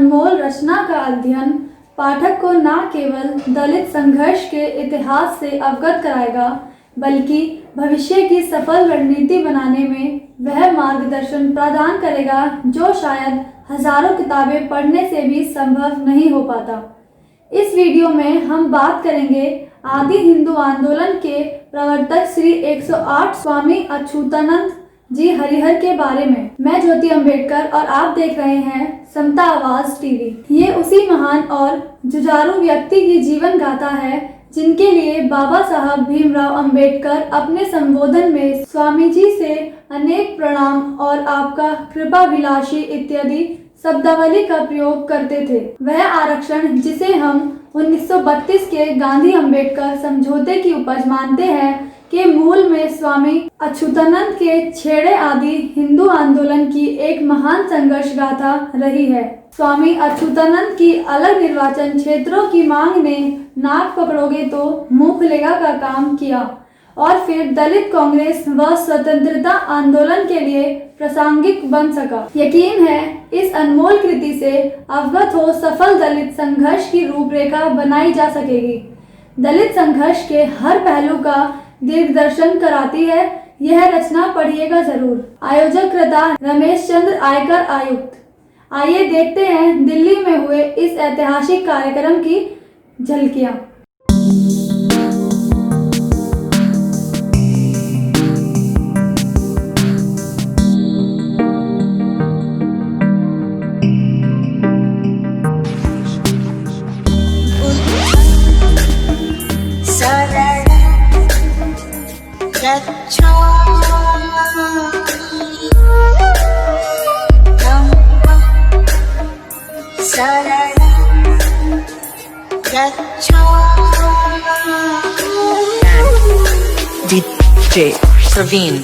अनमोल रचना का अध्ययन पाठक को न केवल दलित संघर्ष के इतिहास से अवगत कराएगा, बल्कि भविष्य की सफल रणनीति बनाने में वह मार्गदर्शन प्रदान करेगा जो शायद हजारों किताबें पढ़ने से भी संभव नहीं हो पाता। इस वीडियो में हम बात करेंगे आदि हिंदू आंदोलन के प्रवर्तक श्री 108 स्वामी अच्युतानंद जी हरिहर के बारे में। मैं ज्योति अंबेडकर और आप देख रहे हैं समता आवाज टीवी। ये उसी महान और जुझारू व्यक्ति की जीवन गाथा है जिनके लिए बाबा साहब भीमराव अंबेडकर अपने संबोधन में स्वामी जी से अनेक प्रणाम और आपका कृपा विलासी इत्यादि शब्दावली का प्रयोग करते थे। वह आरक्षण जिसे हम 1932 के गांधी अंबेडकर समझौते की उपज मानते हैं के मूल में स्वामी अच्युतानंद के छेड़े आदि हिंदू आंदोलन की एक महान संघर्ष गाथा रही है। स्वामी अच्युतानंद की अलग निर्वाचन क्षेत्रों की मांग ने नाक पकड़ोगे तो मुंह खुलेगा का काम किया और फिर दलित कांग्रेस व स्वतंत्रता आंदोलन के लिए प्रासंगिक बन सका। यकीन है इस अनमोल कृति से अवगत हो सफल दलित संघर्ष की रूपरेखा बनाई जा सकेगी। दलित संघर्ष के हर पहलू का दिग्दर्शन कराती है यह रचना, पढ़िएगा जरूर। आयोजकर्ता रमेश चंद्र आयकर आयुक्त। आइए देखते हैं दिल्ली में हुए इस ऐतिहासिक कार्यक्रम की झलकियां। DJ Praveen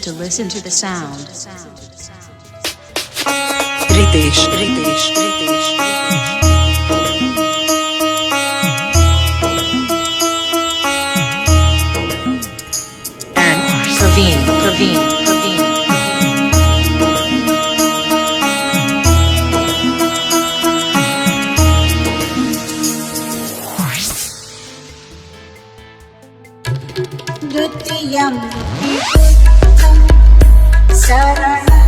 To listen to the sound. Ritesh and Praveen द्वितीयं विबुद्धं शरणं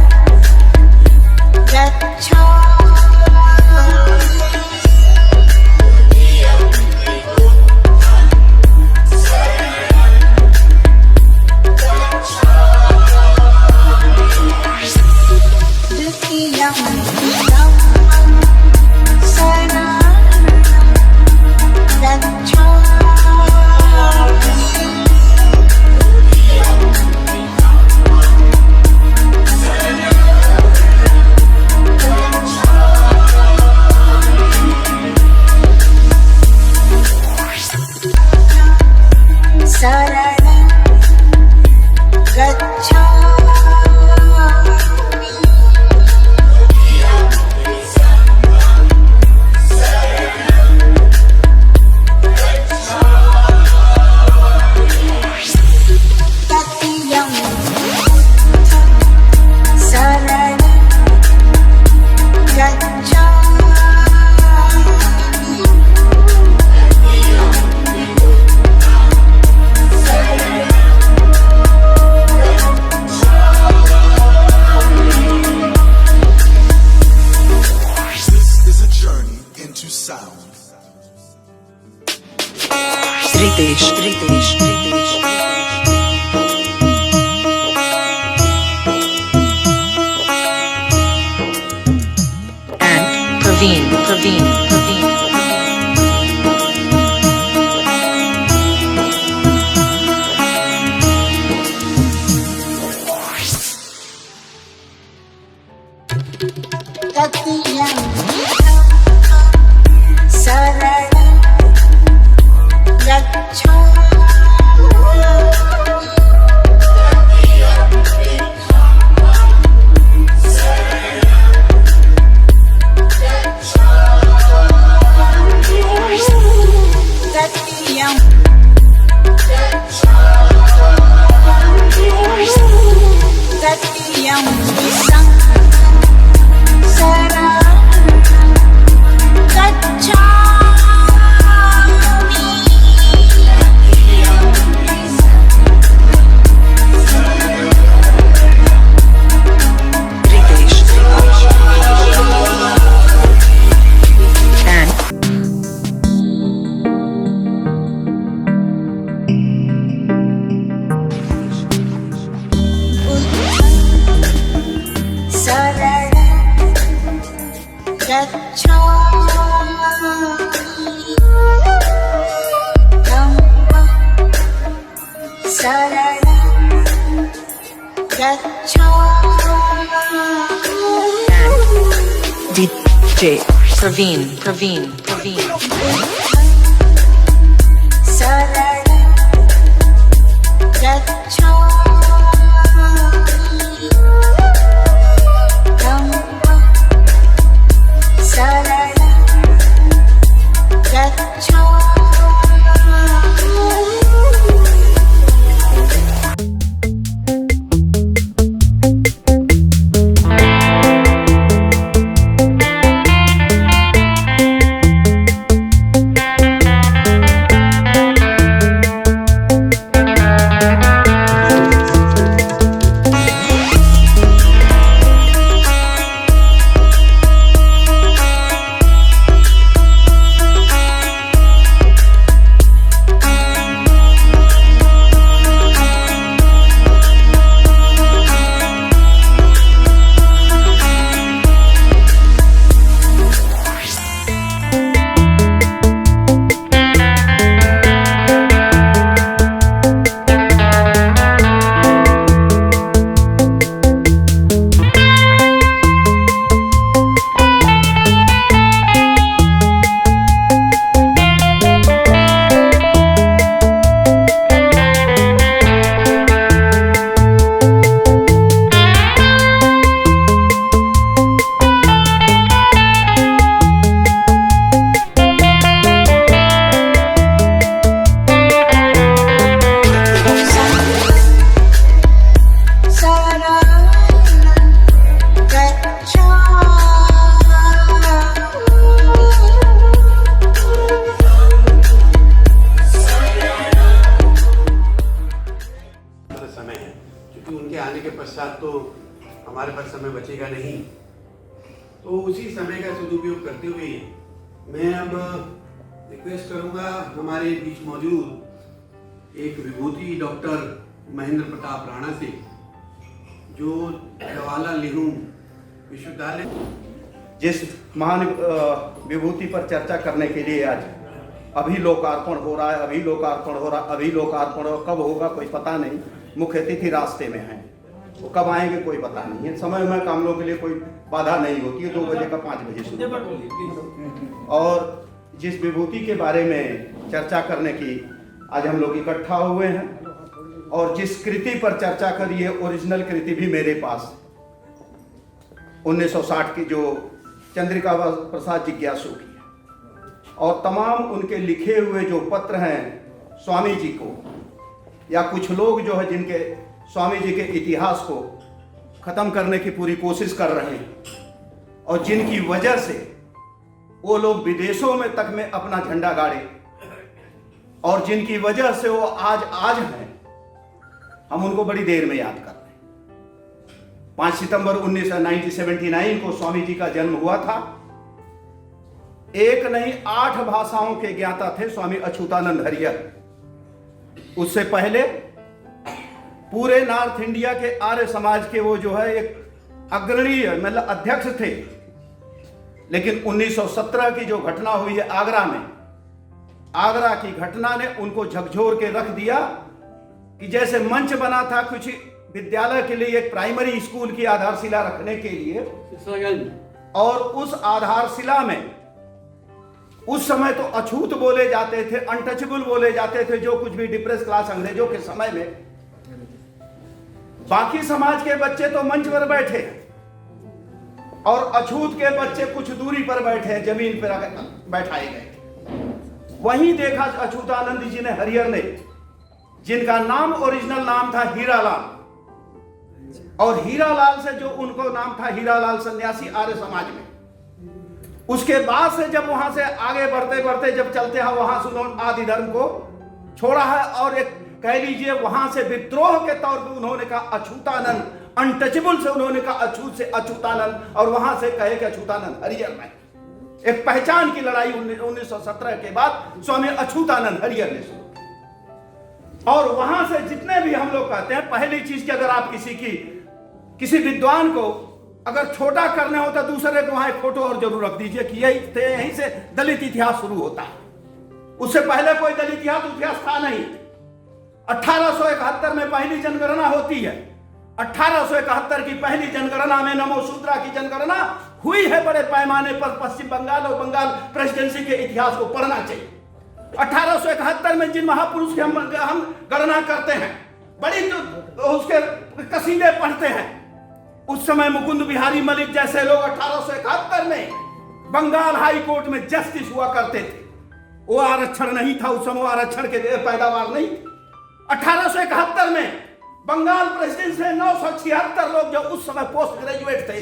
Ritesh, Ritesh, Ritesh. And Praveen, Praveen, Praveen. तृतीयं शरणं DJ Praveen, Praveen, Praveen. पश्चात तो हमारे पास समय बचेगा नहीं, तो उसी समय का सदुपयोग करते हुए मैं अब रिक्वेस्ट करूंगा हमारे बीच मौजूद एक विभूति डॉक्टर महेंद्र प्रताप राणा से, जो जवाहरलाल नेहरू विश्वविद्यालय जिस महान विभूति पर चर्चा करने के लिए आज अभी लोकार्पण हो रहा है, अभी लोकार्पण कब होगा कोई पता नहीं। मुख्य अतिथि रास्ते में हैं, वो कब आएंगे कोई पता नहीं है। समय में कामों के लिए कोई बाधा नहीं होती है, 2 बजे का 5 बजे शुरू। और जिस विभूति के बारे में चर्चा करने की आज हम लोग इकट्ठा हुए हैं और जिस कृति पर चर्चा करी है, ओरिजिनल कृति भी मेरे पास 1960 की जो चंद्रिका प्रसाद जिज्ञासु की है, और तमाम उनके लिखे हुए जो पत्र हैं स्वामी जी को, या कुछ लोग जो है जिनके स्वामी जी के इतिहास को खत्म करने की पूरी कोशिश कर रहे हैं और जिनकी वजह से वो लोग विदेशों में तक में अपना झंडा गाड़े और जिनकी वजह से वो आज हैं, हम उनको बड़ी देर में याद कर रहे हैं। 5 सितंबर 1979 को स्वामी जी का जन्म हुआ था। एक नहीं 8 भाषाओं के ज्ञाता थे स्वामी अच्युतानंद हरिहर। उससे पहले पूरे नॉर्थ इंडिया के आर्य समाज के वो जो है एक अग्रणी मतलब अध्यक्ष थे। लेकिन 1917 की जो घटना हुई है आगरा में, आगरा की घटना ने उनको झकझोर के रख दिया कि जैसे मंच बना था कुछ विद्यालय के लिए, एक प्राइमरी स्कूल की आधारशिला रखने के लिए, और उस आधारशिला में उस समय तो अछूत बोले जाते थे, अनटचेबल बोले जाते थे, जो कुछ भी डिप्रेस क्लास अंग्रेजों के समय में। बाकी समाज के बच्चे तो मंच पर बैठे और अछूत के बच्चे कुछ दूरी पर बैठे, जमीन पर बैठाए गए। वहीं देखा अच्युतानंद जी ने, हरिहर ने, जिनका नाम ओरिजिनल नाम था हीरालाल, और हीरालाल से जो उनको नाम था हीरालाल सन्यासी आर्य समाज में। उसके बाद से जब वहां से आगे बढ़ते बढ़ते जब चलते हैं, वहां से उन्होंने आदि धर्म को छोड़ा है और एक कह लीजिए वहां से विद्रोह के तौर पे उन्होंने कहा अच्युतानंद, अनटचेबल से उन्होंने कहा अछूत से अच्युतानंद, और वहां से कहे कि अच्युतानंद हरिहर में एक पहचान की लड़ाई 1917 के बाद स्वामी अच्युतानंद हरिहर ने शुरू। और वहां से जितने भी हम लोग कहते हैं, पहली चीज कि अगर आप किसी विद्वान को अगर छोटा करने होता, दूसरे को वहां एक फोटो और जरूर रख दीजिए कि यहीं से दलित इतिहास शुरू होता है। उससे पहले कोई दलित इतिहास था नहीं। 1871 में पहली जनगणना होती है। 1871 की पहली जनगणना में नमोशूद्रा की जनगणना हुई है बड़े पैमाने पर। पश्चिम बंगाल और बंगाल प्रेसिडेंसी के इतिहास को पढ़ना चाहिए। 1871 में जिन महापुरुष की हम गणना करते हैं, बड़ी उसके कसीदे पढ़ते हैं, उस समय मुकुंद बिहारी मलिक जैसे लोग 1871 में बंगाल हाई कोर्ट में जस्टिस हुआ करते थे। वो आरक्षण नहीं था उस समय, आरक्षण के पैदावार नहीं। 1871 में बंगाल प्रेसिडेंसी में 976 लोग जो उस समय पोस्ट ग्रेजुएट थे।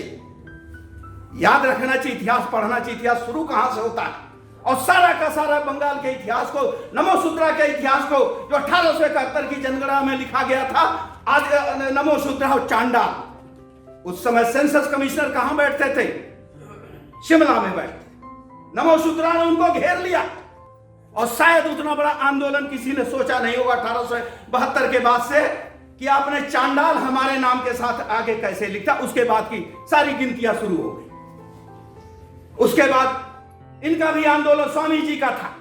याद रखना चाहिए, इतिहास पढ़ना चाहिए, इतिहास शुरू कहां से होता है। और सारा का सारा बंगाल के इतिहास को, नमोशूद्रा के इतिहास को जो 1871 की जनगणना में लिखा गया था, आज नमोशूद्रा और चांडाल, उस समय सेंसस कमिश्नर कहां बैठते थे? शिमला में बैठते। नमोशूद्रा ने उनको घेर लिया और शायद उतना बड़ा आंदोलन किसी ने सोचा नहीं होगा 1872 के बाद से कि आपने चांडाल हमारे नाम के साथ आगे कैसे लिखा। उसके बाद की सारी गिनतियां शुरू हो गई। उसके बाद इनका भी आंदोलन स्वामी जी का था।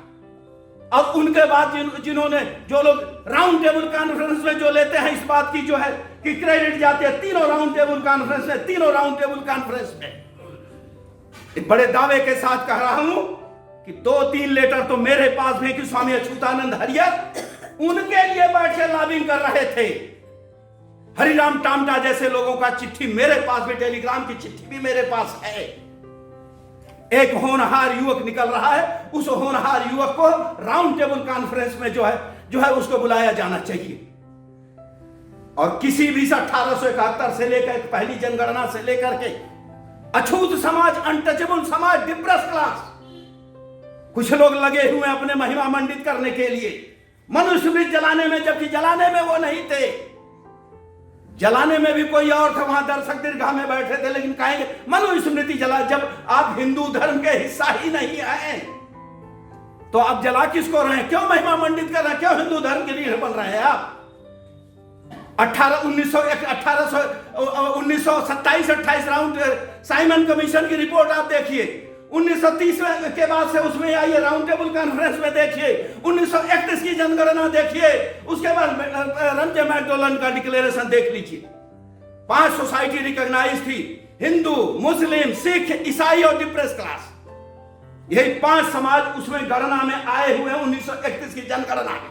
और उनके बाद जिन्होंने जो लोग राउंड टेबल कॉन्फ्रेंस में जो लेते हैं, इस बात की जो है कि क्रेडिट जाते हैं तीनों राउंड टेबल कॉन्फ्रेंस में, तीनों राउंड टेबल कॉन्फ्रेंस में एक बड़े दावे के साथ कह रहा हूं कि 2-3 लेटर तो मेरे पास भी कि स्वामी अच्युतानंद हरिहर उनके लिए बैठ के लॉबिंग कर रहे थे। हरिराम टामटा जैसे लोगों का चिट्ठी मेरे पास भी, टेलीग्राम की चिट्ठी भी मेरे पास है। एक होनहार युवक निकल रहा है, उस होनहार युवक को राउंड टेबल कॉन्फ्रेंस में जो है उसको बुलाया जाना चाहिए। और किसी भी 1871 से लेकर पहली जनगणना से लेकर के अछूत समाज, अनटचेबल समाज, डिप्रेस क्लास, कुछ लोग लगे हुए अपने महिमा मंडित करने के लिए, मनुष्य भी जलाने में, जबकि जलाने में वो नहीं थे। जलाने में भी कोई और था, वहां दर्शक दीर्घा में बैठे थे, लेकिन कहेंगे मनुस्मृति जला। जब आप हिंदू धर्म के हिस्सा ही नहीं आए तो आप जला किसको रहे हैं? क्यों महिमा मंडित कर रहे हैं? क्यों हिंदू धर्म के लिए बन रहे हैं आप? 1927-28 राउंड साइमन कमीशन की रिपोर्ट आप देखिए। 1930 के बाद से उसमें आइए, राउंड टेबल कॉन्फ्रेंस में देखिए, 1931 की जनगणना देखिए, उसके बाद रमजे मैकडोनल्ड का डिक्लेरेशन देख लीजिए। 5 सोसाइटी रिकॉग्नाइज थी, हिंदू, मुस्लिम, सिख, ईसाई और डिप्रेस क्लास। यही 5 समाज उसमें गणना में आए हुए हैं 1931 की जनगणना में।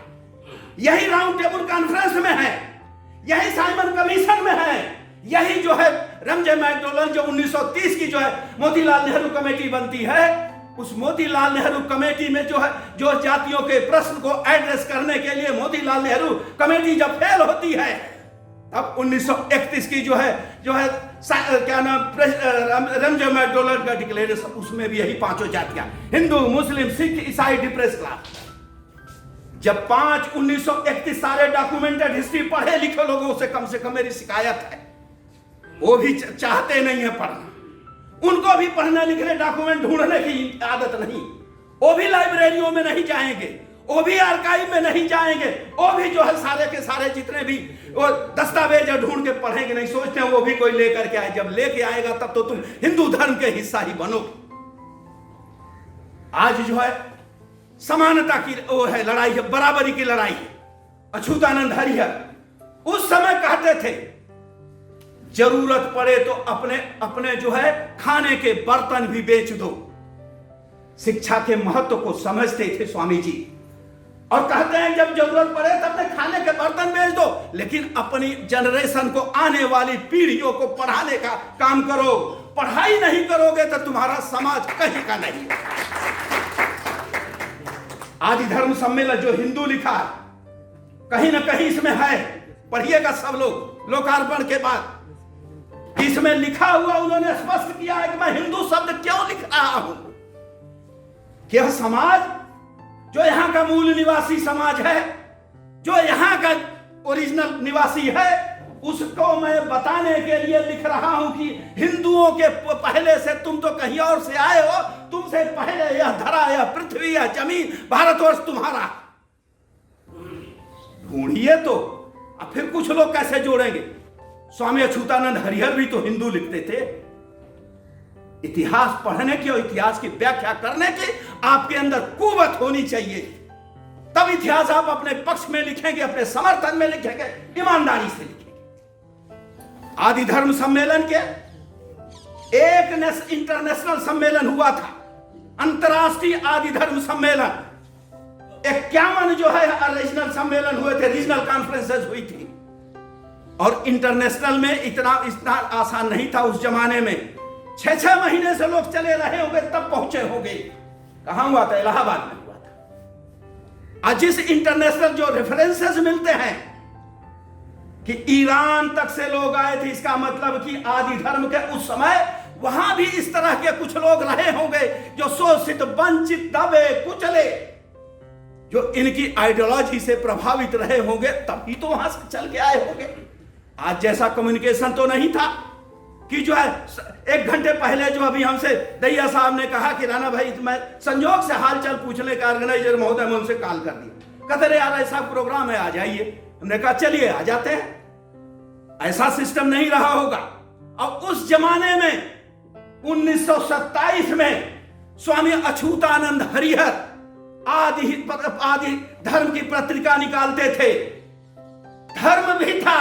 यही राउंड टेबल कॉन्फ्रेंस में है, यही साइमन कमीशन में है, यही जो है रमजे मैकडोनल्ड जो 1930 की जो है मोतीलाल नेहरू कमेटी बनती है, उस मोतीलाल नेहरू कमेटी में जो है जो जातियों के प्रश्न को एड्रेस करने के लिए मोतीलाल नेहरू कमेटी जब फेल होती है, अब 1931 की जो है क्या नाम रमजे मैकडोनल्ड का डिक्लेरेशन, उसमें भी यही 5 जातियां, हिंदू, मुस्लिम, सिख, ईसाई, डिप्रेस क्लास। जब 1931 सारे डॉक्यूमेंटेड हिस्ट्री पढ़े लिखे लोगों से कम मेरी शिकायत है, वो भी चाहते नहीं है पढ़ना। उनको भी पढ़ने लिखने डॉक्यूमेंट ढूंढने की आदत नहीं, वो भी लाइब्रेरियों में नहीं जाएंगे, वो भी आर्काइव में नहीं जाएंगे, वो भी जो है सारे के सारे जितने भी वो दस्तावेज ढूंढ के पढ़ेंगे नहीं। सोचते हैं वो भी कोई लेकर के आए, जब लेके आएगा तब तो तुम हिंदू धर्म के हिस्सा ही बनोगे। आज जो है समानता की वो है लड़ाई है, बराबरी की लड़ाई है। अछूतानंद हरिहर उस समय कहते थे जरूरत पड़े तो अपने जो है खाने के बर्तन भी बेच दो। शिक्षा के महत्व को समझते थे स्वामी जी, और कहते हैं जब जरूरत पड़े तब अपने खाने के बर्तन बेच दो, लेकिन अपनी जनरेशन को, आने वाली पीढ़ियों को पढ़ाने का काम करो। पढ़ाई नहीं करोगे तो तुम्हारा समाज कहीं का नहीं। आदि धर्म सम्मेलन जो हिंदू लिखा है, कहीं ना कहीं इसमें है, पढ़िएगा सब लोग लोकार्पण के बाद। इसमें लिखा हुआ उन्होंने स्पष्ट किया है कि मैं हिंदू शब्द क्यों लिख रहा हूं। कि यह समाज जो यहां का मूल निवासी समाज है, जो यहां का ओरिजिनल निवासी है, उसको मैं बताने के लिए लिख रहा हूं कि हिंदुओं के पहले से तुम तो कहीं और से आए हो, तुमसे पहले यह धरा, यह पृथ्वी, यह जमीन, भारतवर्ष तुम्हारा। ढूंढिए तो। अब फिर कुछ लोग कैसे जोड़ेंगे? स्वामी अछूतानंद हरिहर भी तो हिंदू लिखते थे। इतिहास पढ़ने की और इतिहास की व्याख्या करने की आपके अंदर कुवत होनी चाहिए, तब इतिहास आप अपने पक्ष में लिखेंगे, अपने समर्थन में लिखेंगे, ईमानदारी से लिखेंगे। आदि धर्म सम्मेलन के एक इंटरनेशनल सम्मेलन हुआ था, अंतरराष्ट्रीय आदि धर्म सम्मेलन। 51 जो है रीजनल सम्मेलन हुए थे, रीजनल कॉन्फ्रेंसेस हुई थी। और इंटरनेशनल में इतना आसान नहीं था उस जमाने में। 6-6 महीने से लोग चले रहे होंगे तब पहुंचे होंगे। कहां हुआ था? इलाहाबाद में हुआ था। आज जिस इंटरनेशनल जो रेफरेंसेस मिलते हैं कि ईरान तक से लोग आए थे, इसका मतलब कि आदि धर्म के उस समय वहां भी इस तरह के कुछ लोग रहे होंगे जो शोषित, वंचित, दबे, कुचले, जो इनकी आइडियोलॉजी से प्रभावित रहे होंगे, तभी तो वहां से चल के आए होंगे। आज जैसा कम्युनिकेशन तो नहीं था कि जो है 1 घंटे पहले जो अभी हमसे दैया साहब ने कहा कि राणा भाई मैं संजोग से हालचाल पूछने का ऑर्गेनाइजर महोदय ने उनसे कॉल कर दिया, कहते रहे यार ऐसा प्रोग्राम है आ जाइए। हमने कहा चलिए आ जाते हैं। ऐसा सिस्टम नहीं रहा होगा। और उस जमाने में 1927 में स्वामी अछूतानंद हरिहर आदि धर्म की पत्रिका निकालते थे। धर्म भी था।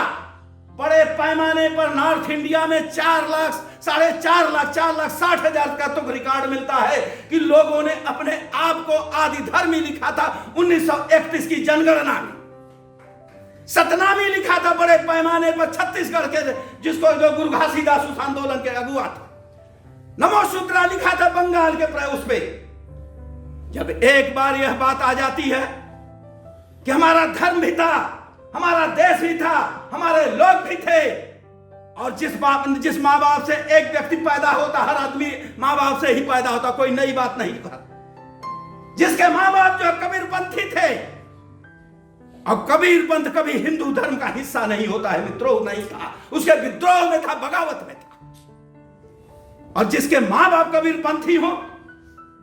बड़े पैमाने पर नॉर्थ इंडिया में 4 लाख, 4.5 लाख, 4,60,000 का तो रिकॉर्ड मिलता है कि लोगों ने अपने आप को आदि धर्मी लिखा था। 1931 की जनगणना में सतनामी लिखा था बड़े पैमाने पर छत्तीसगढ़ के, जिसको जो गुरु घासीदास उस आंदोलन के अगुआ था। नमोसूत्रा लिखा था बंगाल के उस पे। जब एक बार यह बात आ जाती है कि हमारा धर्म भी था, हमारा देश भी था, हमारे लोग भी थे, और जिस माँ बाप से एक व्यक्ति पैदा होता, हर आदमी माँ बाप से ही पैदा होता, कोई नई बात नहीं था। जिसके माँ बाप जो कबीरपंथी थे अब कबीर पंथ कभी हिंदू धर्म का हिस्सा नहीं होता है मित्रों, नहीं था। उसके विद्रोह में था, बगावत में था। और जिसके मां बाप कबीर पंथी हो,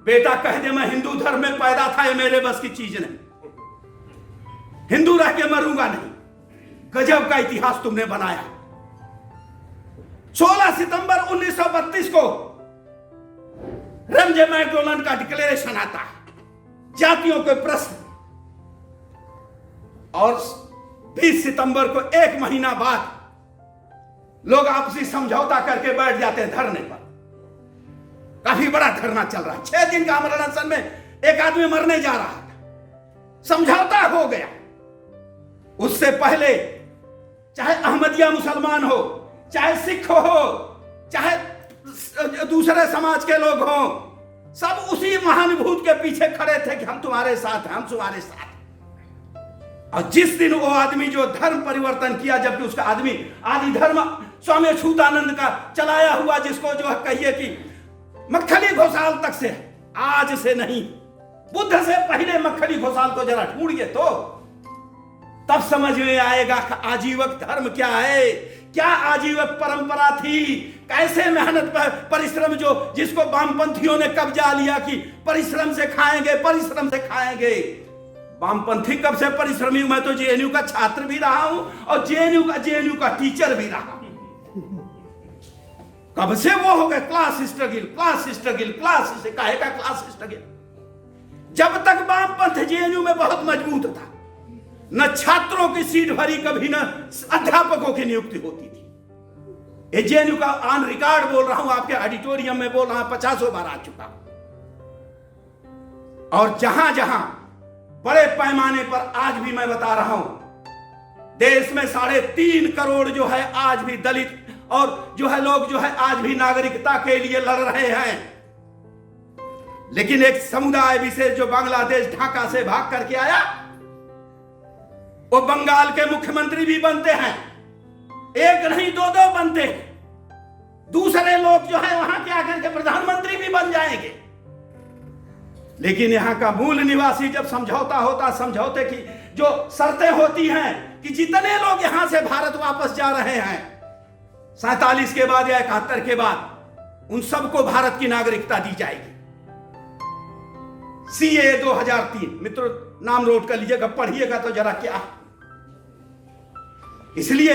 बेटा कह दे मैं हिंदू धर्म में पैदा था, ये मेरे बस की चीज नहीं, हिंदू रह के मरूंगा नहीं। गजब का इतिहास तुमने बनाया। 16 सितंबर 1932 को रमजे मैकडोनल्ड का डिक्लेरेशन आता है, जातियों के प्रश्न, और 20 सितंबर को एक महीना बाद लोग आपसी समझौता करके बैठ जाते हैं धरने पर। काफी बड़ा धरना चल रहा है, 6 दिन का आमरण अनशन में एक आदमी मरने जा रहा है, समझौता हो गया। उससे पहले चाहे अहमदिया मुसलमान हो, चाहे सिख हो, चाहे दूसरे समाज के लोग हो, सब उसी महानुभूत के पीछे खड़े थे कि हम तुम्हारे साथ हैं, हम तुम्हारे साथ हैं। और जिस दिन वो आदमी जो धर्म परिवर्तन किया, जबकि उसका आदमी आदि धर्म स्वामी अछूतानंद का चलाया हुआ, जिसको जो है कहिए कि मक्खली घोषाल तक से, आज से नहीं, बुद्ध से पहले मक्खली घोषाल को जरा ढूंढिए तो तब समझ में आएगा कि आजीवक धर्म क्या है, क्या आजीवक परंपरा थी, कैसे मेहनत पर परिश्रम, जो जिसको वामपंथियों ने कब्जा लिया कि परिश्रम से खाएंगे, परिश्रम से खाएंगे। वामपंथी कब से परिश्रमी? मैं तो जेएनयू का छात्र भी रहा हूं और जेएनयू का टीचर भी रहा हूं। कब से वो हो गए class struggle, class struggle, class से काहे का क्लास स्ट्रगल। जब तक वामपंथ जेएनयू में बहुत मजबूत था, न छात्रों की सीट भरी, कभी न अध्यापकों की नियुक्ति होती थी। ये जेएनयू का ऑन रिकॉर्ड बोल रहा हूं, आपके ऑडिटोरियम में बोल रहा हूं, 50 बार आ चुका। और जहां जहां बड़े पैमाने पर आज भी मैं बता रहा हूं, देश में 3.5 करोड़ जो है आज भी दलित और जो है लोग जो है आज भी नागरिकता के लिए लड़ रहे हैं। लेकिन एक समुदाय विशेष जो बांग्लादेश ढाका से भाग करके आया, वो बंगाल के मुख्यमंत्री भी बनते हैं, एक नहीं 2-2 बनते हैं। दूसरे लोग जो है वहां के आकर के प्रधानमंत्री भी बन जाएंगे। लेकिन यहां का मूल निवासी, जब समझौता होता, समझौते की जो शर्तें होती हैं कि जितने लोग यहां से भारत वापस जा रहे हैं 47 के बाद या 71 के बाद, उन सबको भारत की नागरिकता दी जाएगी। सीए 2003, मित्रों नाम नोट कर लीजिएगा, पढ़िएगा तो जरा क्या। इसलिए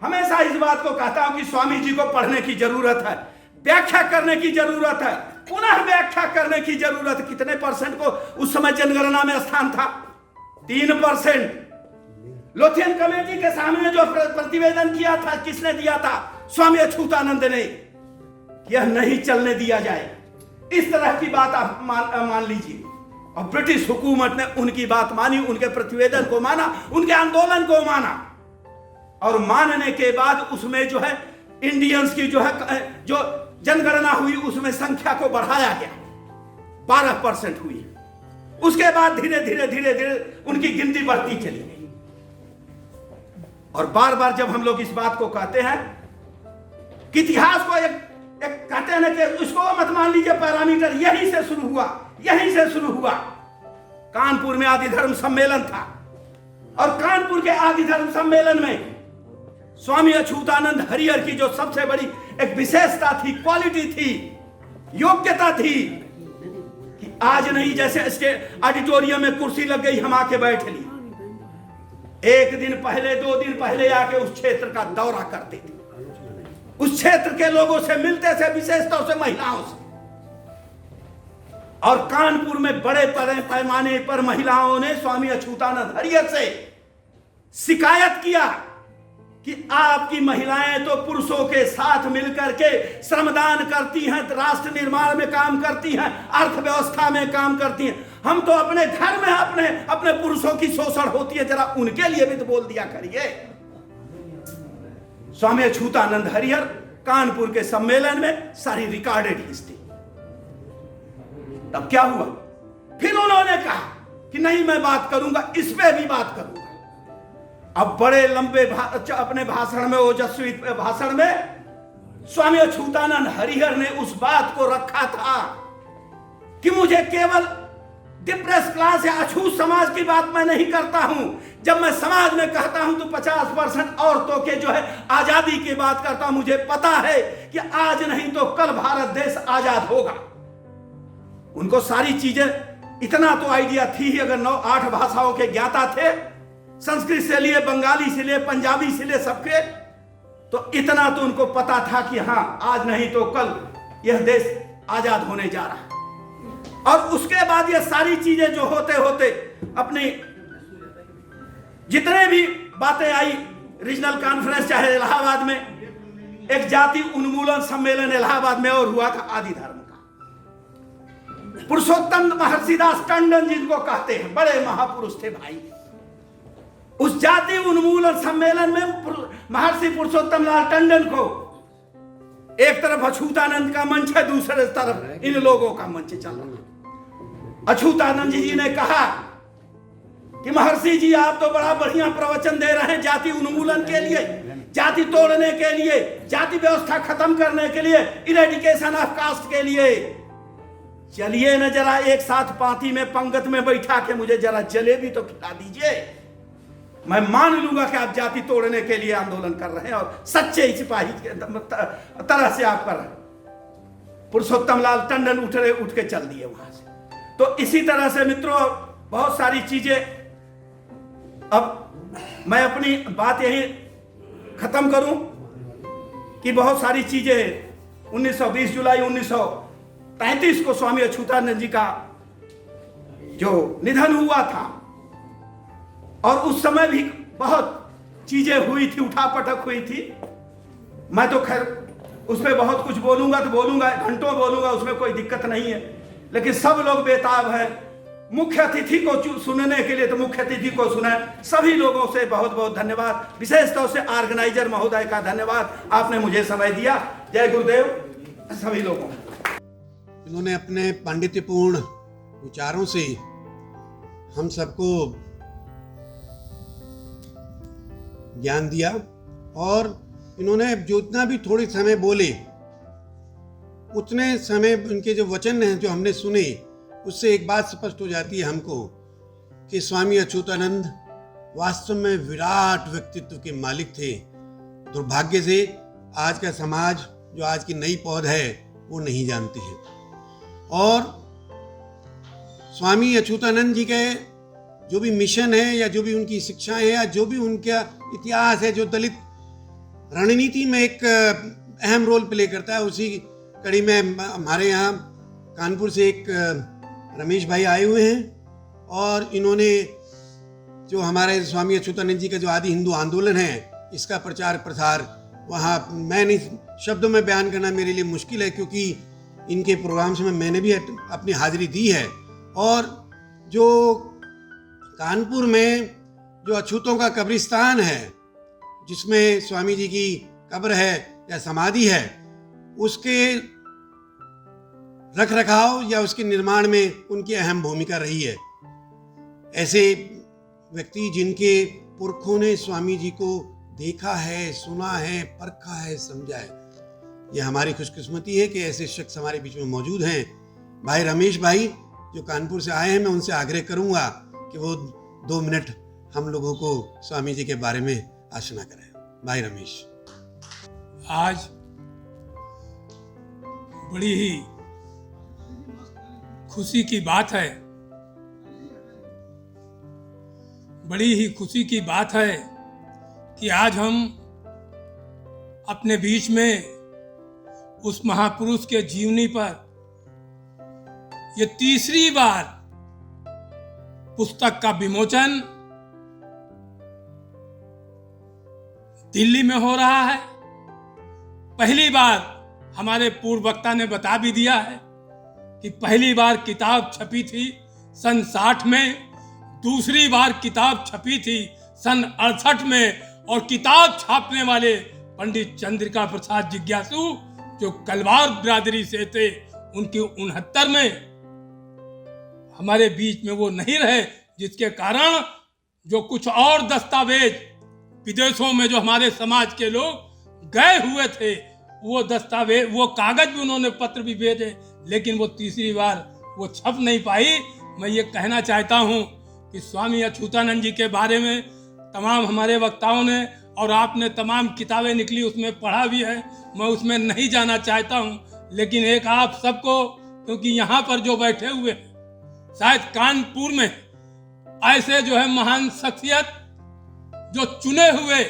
हमेशा इस बात को कहता हूं कि स्वामी जी को पढ़ने की जरूरत है, व्याख्या करने की जरूरत है, पुनः व्याख्या करने की जरूरत। कितने परसेंट को उस समय जनगणना में स्थान था? 3%। लोथियन कमेटी के सामने जो प्रतिवेदन किया था, किसने दिया था? स्वामी अछूतानंद ने। यह नहीं चलने दिया जाए, इस तरह की बात आप मान लीजिए। और ब्रिटिश हुकूमत ने उनकी बात मानी, उनके प्रतिवेदन को माना, उनके आंदोलन को माना। और मानने के बाद उसमें जो है इंडियंस की जो है जो जनगणना हुई, उसमें संख्या को बढ़ाया गया, 12% हुई। उसके बाद धीरे धीरे उनकी गिनती बढ़ती चली गई। और बार बार जब हम लोग इस बात को कहते हैं कि इतिहास को एक कहते हैं ना कि उसको मत मान लीजिए पैरामीटर, यहीं से शुरू हुआ, यहीं से शुरू हुआ। कानपुर में आदि धर्म सम्मेलन था और कानपुर के आदि धर्म सम्मेलन में स्वामी अछूतानंद हरिहर की जो सबसे बड़ी एक विशेषता थी, क्वालिटी थी, योग्यता थी कि आज नहीं जैसे ऑडिटोरियम में कुर्सी लग गई हम आके बैठ ली, एक दिन पहले 2 दिन पहले आके उस क्षेत्र का दौरा करते थे, उस क्षेत्र के लोगों से मिलते थे, विशेषतौर से महिलाओं से। और कानपुर में बड़े पैमाने पर महिलाओं ने स्वामी अछूतानंद हरिहर से शिकायत किया कि आपकी महिलाएं तो पुरुषों के साथ मिलकर के श्रमदान करती हैं, राष्ट्र निर्माण में काम करती हैं, अर्थव्यवस्था में काम करती हैं, हम तो अपने घर में अपने पुरुषों की शोषण होती है, जरा उनके लिए भी तो बोल दिया करिए। स्वामी अछूतानंद हरिहर कानपुर के सम्मेलन में सारी रिकॉर्डेड हिस्ट्री। तब क्या हुआ? फिर उन्होंने कहा कि नहीं मैं बात करूंगा, इस पे भी बात करूंगा। अब बड़े लंबे अपने भाषण में, ओजस्वी भाषण में स्वामी अछूतानंद हरिहर ने उस बात को रखा था कि मुझे केवल डिप्रेस क्लास या अछूत समाज की बात मैं नहीं करता हूं। जब मैं समाज में कहता हूं तो 50% औरतों के जो है आजादी की बात करता हूं। मुझे पता है कि आज नहीं तो कल भारत देश आजाद होगा। उनको सारी चीजें, इतना तो आइडिया थी ही, अगर 9-8 भाषाओं के ज्ञाता थे, संस्कृत से लिए, बंगाली से लिए, पंजाबी से लिए, सबके, तो इतना तो उनको पता था कि हां आज नहीं तो कल यह देश आजाद होने जा रहा है। और उसके बाद ये सारी चीजें जो होते होते अपनी जितने भी बातें आई, रीजनल कॉन्फ्रेंस चाहे इलाहाबाद में, एक जाति उन्मूलन सम्मेलन इलाहाबाद में और हुआ था आदि धर्म का। पुरुषोत्तम महर्षिदास टंडन जिनको कहते हैं, बड़े महापुरुष थे भाई। उस जाति उन्मूलन सम्मेलन में महर्षि पुरुषोत्तम लाल टंडन को एक तरफ अछूतानंद का मंच है, दूसरे तरफ इन लोगों का मंच चल रहा है। अछूतानंद जी ने कहा कि महर्षि जी आप तो बड़ा बढ़िया प्रवचन दे रहे हैं जाति उन्मूलन के लिए, जाति तोड़ने के लिए, जाति व्यवस्था खत्म करने के लिए, इरेडिकेशन ऑफ कास्ट के लिए। चलिए न जरा एक साथ पांति में पंगत में बैठा के मुझे जरा जलेबी तो खिला दीजिए, मैं मान लूंगा कि आप जाति तोड़ने के लिए आंदोलन कर रहे हैं और सच्चे सिपाही के तरह से आप कर रहे हैं। पुरुषोत्तम लाल टंडन उठ के चल दिए वहां से। तो इसी तरह से मित्रों बहुत सारी चीजें, अब मैं अपनी बात यही खत्म करूं कि बहुत सारी चीजें 1920 जुलाई 1935 को स्वामी अछूतानंद जी का जो निधन हुआ था, और उस समय भी बहुत चीजें हुई थी, उठापटक हुई थी। मैं तो खैर उस पर बहुत कुछ बोलूंगा तो बोलूंगा, घंटों बोलूंगा, उसमें कोई दिक्कत नहीं है, लेकिन सब लोग बेताब हैं मुख्य अतिथि को सुनने के लिए, तो मुख्य अतिथि को सुना। सभी लोगों से बहुत बहुत धन्यवाद, विशेष तौर से ऑर्गेनाइजर महोदय का धन्यवाद, आपने मुझे समय दिया। जय गुरुदेव सभी लोगों। इन्होंने अपने पांडित्यपूर्ण विचारों से हम सबको ज्ञान दिया, और इन्होंने जितना भी थोड़े समय बोले उतने समय उनके जो वचन हैं जो हमने सुने, उससे एक बात स्पष्ट हो जाती है हमको कि स्वामी अछूतानंद वास्तव में विराट व्यक्तित्व के मालिक थे। दुर्भाग्य से आज का समाज, जो आज की नई पौध है, वो नहीं जानती है। और स्वामी अछूतानंद जी के जो भी मिशन है, या जो भी उनकी शिक्षाएं हैं, या जो भी उनका इतिहास है, जो दलित रणनीति में एक अहम रोल प्ले करता है, उसी कड़ी में हमारे यहाँ कानपुर से एक रमेश भाई आए हुए हैं, और इन्होंने जो हमारे स्वामी अछूतानंद जी का जो आदि हिंदू आंदोलन है, इसका प्रचार प्रसार वहाँ, मैं नहीं शब्दों में बयान करना मेरे लिए मुश्किल है, क्योंकि इनके प्रोग्राम्स में मैंने भी अपनी हाजिरी दी है। और जो कानपुर में जो अछूतों का कब्रिस्तान है, जिसमें स्वामी जी की कब्र है या समाधि है, उसके रख रखाव या उसके निर्माण में उनकी अहम भूमिका रही है। ऐसे व्यक्ति जिनके पुरखों ने स्वामी जी को देखा है, सुना है, परखा है, समझा है, ये हमारी खुशकिस्मती है कि ऐसे शख्स हमारे बीच में मौजूद हैं। भाई रमेश भाई जो कानपुर से आए हैं, मैं उनसे आग्रह करूंगा कि वो 2 मिनट हम लोगों को स्वामी जी के बारे में आशना करें। भाई रमेश। आज बड़ी ही खुशी की बात है, बड़ी ही खुशी की बात है कि आज हम अपने बीच में उस महापुरुष के जीवनी पर ये तीसरी बार पुस्तक का विमोचन दिल्ली में हो रहा है। पहली बार हमारे पूर्व वक्ता ने बता भी दिया है कि पहली बार किताब छपी थी सन 60 में, दूसरी बार किताब छपी थी सन 68 में, और किताब छापने वाले पंडित चंद्रिका प्रसाद जिज्ञासु जो कलवार बिरादरी से थे, उनकी 69 में हमारे बीच में वो नहीं रहे, जिसके कारण जो कुछ और दस्तावेज विदेशों में जो हमारे समाज के लोग गए हुए थे, वो दस्तावेज, वो कागज भी उन्होंने पत्र भी भेजे, लेकिन वो तीसरी बार वो छप नहीं पाई। मैं ये कहना चाहता हूँ कि स्वामी अछूतानंद जी के बारे में तमाम हमारे वक्ताओं ने और आपने तमाम किताबें निकली उसमें पढ़ा भी है, मैं उसमें नहीं जाना चाहता हूँ। लेकिन एक आप सबको, क्योंकि यहाँ पर जो बैठे हुए हैं शायद कानपुर में ऐसे जो है महान शख्सियत, जो चुने हुए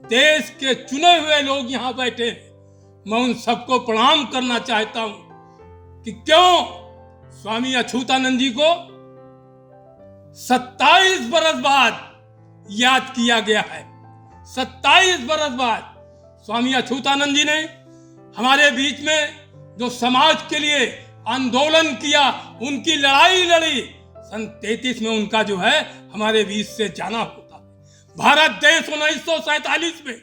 देश के चुने हुए लोग यहाँ बैठे हैं, मैं उन सबको प्रणाम करना चाहता हूँ कि क्यों स्वामी अछूतानंद जी को 27 बरस बाद याद किया गया है। 27 बरस बाद स्वामी अछूतानंद जी ने हमारे बीच में जो समाज के लिए आंदोलन किया, उनकी लड़ाई लड़ी, सन 33 में उनका जो है हमारे बीच से जाना होता है। भारत देश 1947 में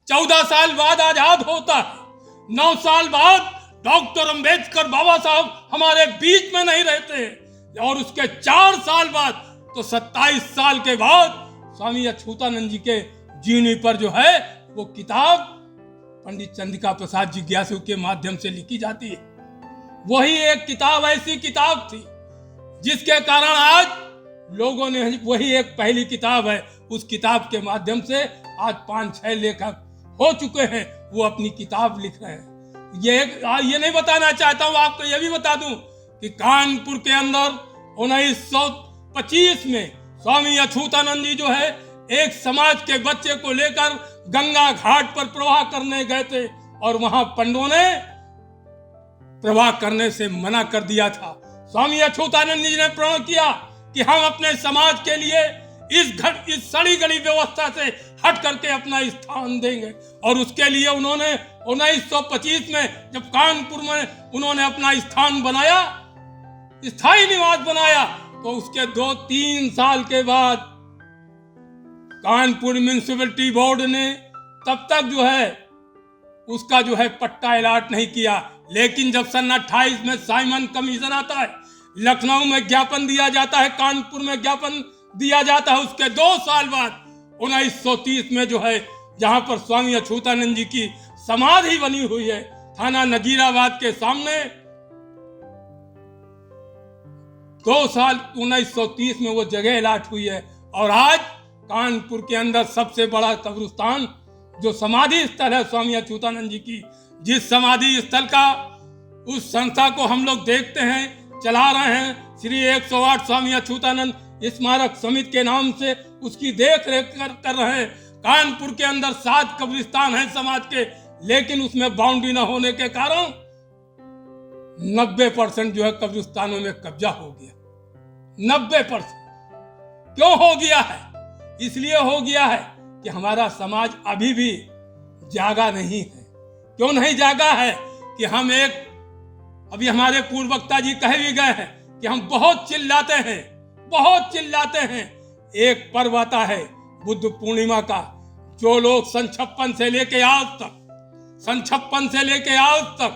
14 साल बाद आजाद होता है। 9 साल बाद डॉक्टर अंबेडकर बाबा साहब हमारे बीच में नहीं रहते हैं, और उसके 4 साल बाद तो 27 साल के बाद स्वामी अछूतानंद जी के जीवनी पर जो है वो किताब पंडित चंद्रिका प्रसाद जिज्ञासु के माध्यम से लिखी जाती है। वही एक किताब ऐसी किताब थी जिसके कारण आज लोगों ने, वही एक पहली किताब है, उस किताब के माध्यम से आज 5-6 लेखक हो चुके हैं, वो अपनी किताब लिख रहे हैं। ये नहीं बताना चाहता हूँ, आपको ये भी बता दूं कि कानपुर के अंदर 1925 में स्वामी अछूतानंद जी जो है एक समाज के बच्चे को लेकर गंगा घाट पर प्रवाह करने गए थे, और वहां पंडों ने प्रवाह करने से मना कर दिया था। स्वामी अछूतानंद जी ने प्रण किया कि हम अपने समाज के लिए इस सड़ी गली व्यवस्था से हट करके अपना स्थान देंगे, और उसके लिए उन्होंने 1925 में जब कानपुर में उन्होंने अपना स्थान बनाया, स्थायी निवास बनाया, तो उसके 2-3 साल के बाद कानपुर म्युनिसिपैलिटी बोर्ड ने तब तक जो है उसका जो है पट्टा अलॉट नहीं किया। लेकिन जब सन 28 में साइमन कमीशन आता है, लखनऊ में ज्ञापन दिया जाता है, कानपुर में ज्ञापन दिया जाता है, उसके 2 साल बाद 1930 में जो है जहां पर स्वामी अछूतानंद जी की समाधि बनी हुई है थाना नजीराबाद के सामने, 2 साल 1930 में वो जगह अलॉट हुई है। और आज कानपुर के अंदर सबसे बड़ा कब्रिस्तान जो समाधि स्थल है स्वामी अछूतानंद जी की, जिस समाधि स्थल का उस संस्था को हम लोग देखते हैं, चला रहे हैं, श्री 108 स्वामी अछूतानंद स्मारक समिति के नाम से उसकी देख रेख कर रहे हैं। कानपुर के अंदर 7 कब्रिस्तान हैं समाज के, लेकिन उसमें बाउंड्री न होने के कारण 90% जो है कब्रिस्तानों में कब्जा हो गया। 90% क्यों हो गया है? इसलिए हो गया है कि हमारा समाज अभी भी जागा नहीं है। क्यों नहीं जागा है? कि हम अभी हमारे पूर्व वक्ता जी कह भी गए हैं कि हम बहुत चिल्लाते हैं, बहुत चिल्लाते हैं। एक पर्व आता है बुद्ध पूर्णिमा का, जो लोग सन 56 से लेके आज तक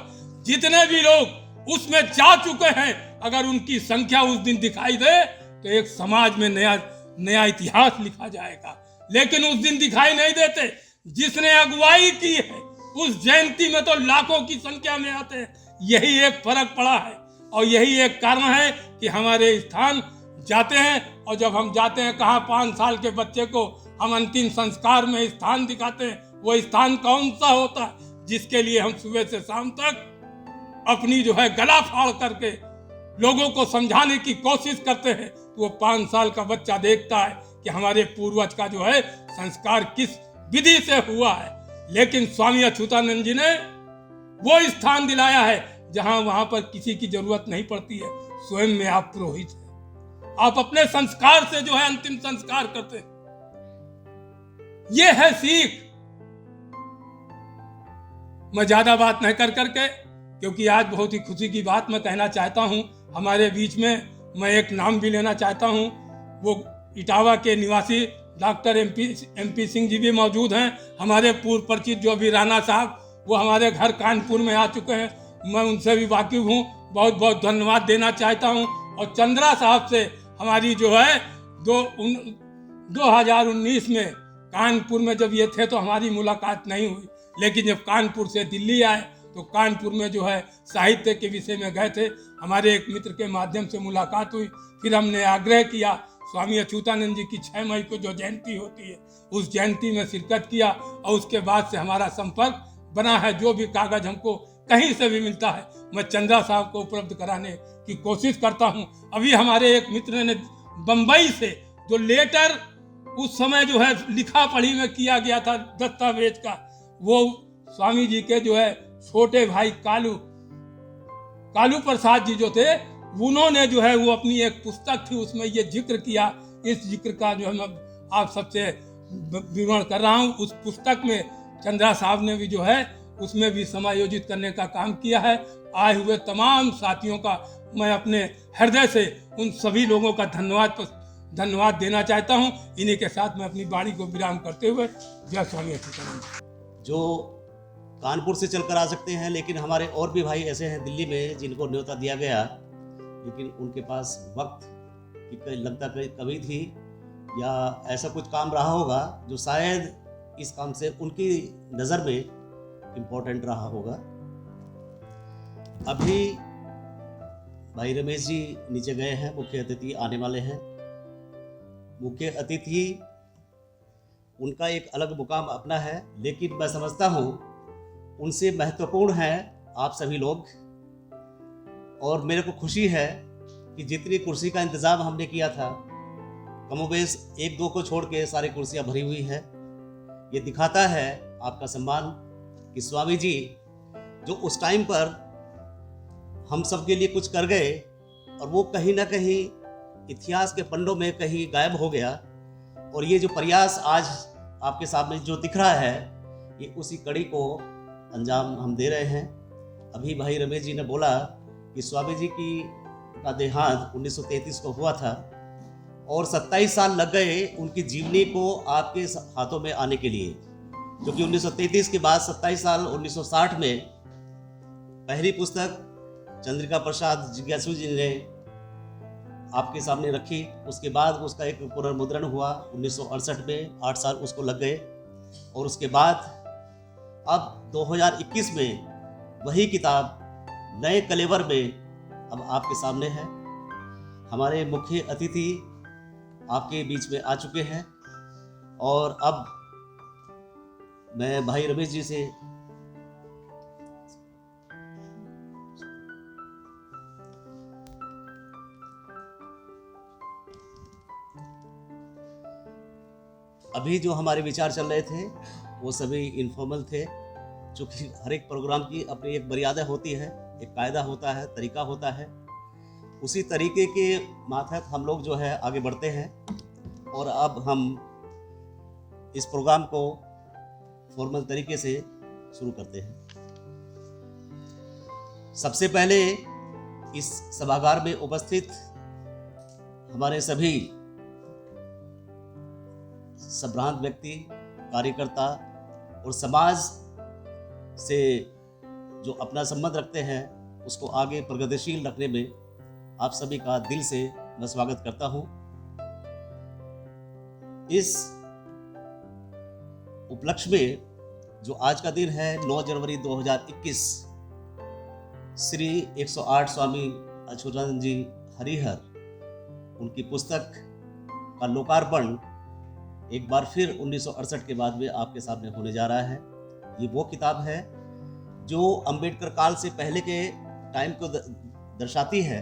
जितने भी लोग उसमें जा चुके हैं, अगर उनकी संख्या उस दिन दिखाई दे तो एक समाज में नया इतिहास लिखा जाएगा। लेकिन उस दिन दिखाई नहीं देते। जिसने अगुवाई की है उस जयंती में तो लाखों की संख्या में आते हैं। यही एक फर्क पड़ा है, और यही एक कारण है कि हमारे स्थान जाते हैं, और जब हम जाते हैं कहाँ 5 साल के बच्चे को हम अंतिम संस्कार में स्थान दिखाते हैं, वो स्थान कौन सा होता है जिसके लिए हम सुबह से शाम तक अपनी जो है गला फाड़ करके लोगों को समझाने की कोशिश करते हैं। तो वो 5 साल का बच्चा देखता है कि हमारे पूर्वज का जो है संस्कार किस विधि से हुआ है। लेकिन स्वामी अछूतानंद जी ने वो स्थान दिलाया है जहां वहां पर किसी की जरूरत नहीं पड़ती है। स्वयं में आप पुरोहित हैं, आप अपने संस्कार से जो है अंतिम संस्कार करते हैं। ये है सीख। मैं ज्यादा बात नहीं कर करके, क्योंकि आज बहुत ही खुशी की बात मैं कहना चाहता हूं, हमारे बीच में मैं एक नाम भी लेना चाहता हूं। वो इटावा के निवासी डॉक्टर एमपी सिंह जी भी मौजूद हैं। हमारे पूर्व परिचित जो अभी राणा साहब, वो हमारे घर कानपुर में आ चुके हैं, मैं उनसे भी वाकिफ हूँ, बहुत बहुत धन्यवाद देना चाहता हूँ। और चंद्रा साहब से हमारी जो है 2019 में कानपुर में जब ये थे तो हमारी मुलाकात नहीं हुई, लेकिन जब कानपुर से दिल्ली आए तो कानपुर में जो है साहित्य के विषय में गए थे। हमारे एक मित्र के माध्यम से मुलाकात हुई। फिर हमने आग्रह किया, स्वामी अच्युतानंद जी की 6 मई को जो जयंती होती है उस जयंती में शिरकत किया और उसके बाद से हमारा संपर्क बना है। जो भी कागज हमको कहीं से भी मिलता है मैं चंद्रा साहब को उपलब्ध कराने की कोशिश करता हूं। अभी हमारे एक मित्र ने बंबई से जो लेटर उस समय जो है लिखा पढ़ी में किया गया था दस्तावेज का, वो स्वामी जी के जो है छोटे भाई कालू प्रसाद जी जो थे उन्होंने जो है वो अपनी एक पुस्तक थी उसमें ये जिक्र किया। इस जिक्र का जो है मैं आप सबसे विवरण कर रहा हूँ। उस पुस्तक में चंद्रा साहब ने भी जो है उसमें भी समायोजित करने का काम किया है। आए हुए तमाम साथियों का मैं अपने हृदय से उन सभी लोगों का धन्यवाद देना चाहता हूं। इन्हीं के साथ मैं अपनी वाणी को विराम करते हुए जय स्वामी अच्युतानंद। जो कानपुर से चलकर आ सकते हैं, लेकिन हमारे और भी भाई ऐसे हैं दिल्ली में जिनको न्योता दिया गया, लेकिन उनके पास वक्त की लगता कमी थी या ऐसा कुछ काम रहा होगा जो शायद इस काम से उनकी नज़र में इम्पोर्टेंट रहा होगा। अभी भाई रमेश जी नीचे गए हैं, मुख्य अतिथि आने वाले हैं। मुख्य अतिथि उनका एक अलग मुकाम अपना है, लेकिन मैं समझता हूँ उनसे महत्वपूर्ण है आप सभी लोग। और मेरे को खुशी है कि जितनी कुर्सी का इंतज़ाम हमने किया था कमोबेश 1-2 को छोड़ के सारी कुर्सियाँ भरी हुई हैं। ये दिखाता है आपका सम्मान कि स्वामी जी जो उस टाइम पर हम सब के लिए कुछ कर गए और वो कहीं ना कहीं इतिहास के पन्नों में कहीं गायब हो गया, और ये जो प्रयास आज आपके सामने जो दिख रहा है ये उसी कड़ी को अंजाम हम दे रहे हैं। अभी भाई रमेश जी ने बोला कि स्वामी जी का देहांत 1933 को हुआ था और 27 साल लग गए उनकी जीवनी को आपके हाथों में आने के लिए, क्योंकि 1933 के बाद 27 साल 1960 में पहली पुस्तक चंद्रिका प्रसाद जिज्ञासु जी ने आपके सामने रखी। उसके बाद उसका एक पुनर्मुद्रण हुआ 1968 में, 8 साल उसको लग गए। और उसके बाद अब 2021 में वही किताब नए कलेवर में अब आपके सामने है। हमारे मुख्य अतिथि आपके बीच में आ चुके हैं और अब मैं भाई रमेश जी से अभी जो हमारे विचार चल रहे थे वो सभी इनफॉर्मल थे, क्योंकि हर एक प्रोग्राम की अपनी एक मर्यादा होती है, एक कायदा होता है, तरीका होता है। उसी तरीके के मातहत हम लोग जो है आगे बढ़ते हैं और अब हम इस प्रोग्राम को फॉर्मल तरीके से शुरू करते हैं। सबसे पहले इस सभागार में उपस्थित हमारे सभी संभ्रांत व्यक्ति, कार्यकर्ता और समाज से जो अपना संबंध रखते हैं उसको आगे प्रगतिशील रखने में आप सभी का दिल से मैं स्वागत करता हूं। इस उपलक्ष्य में जो आज का दिन है 9 जनवरी 2021, श्री 108 स्वामी अच्युतानंद जी हरिहर उनकी पुस्तक का लोकार्पण एक बार फिर 1968 के बाद में आपके सामने होने जा रहा है। ये वो किताब है जो अंबेडकर काल से पहले के टाइम को दर्शाती है,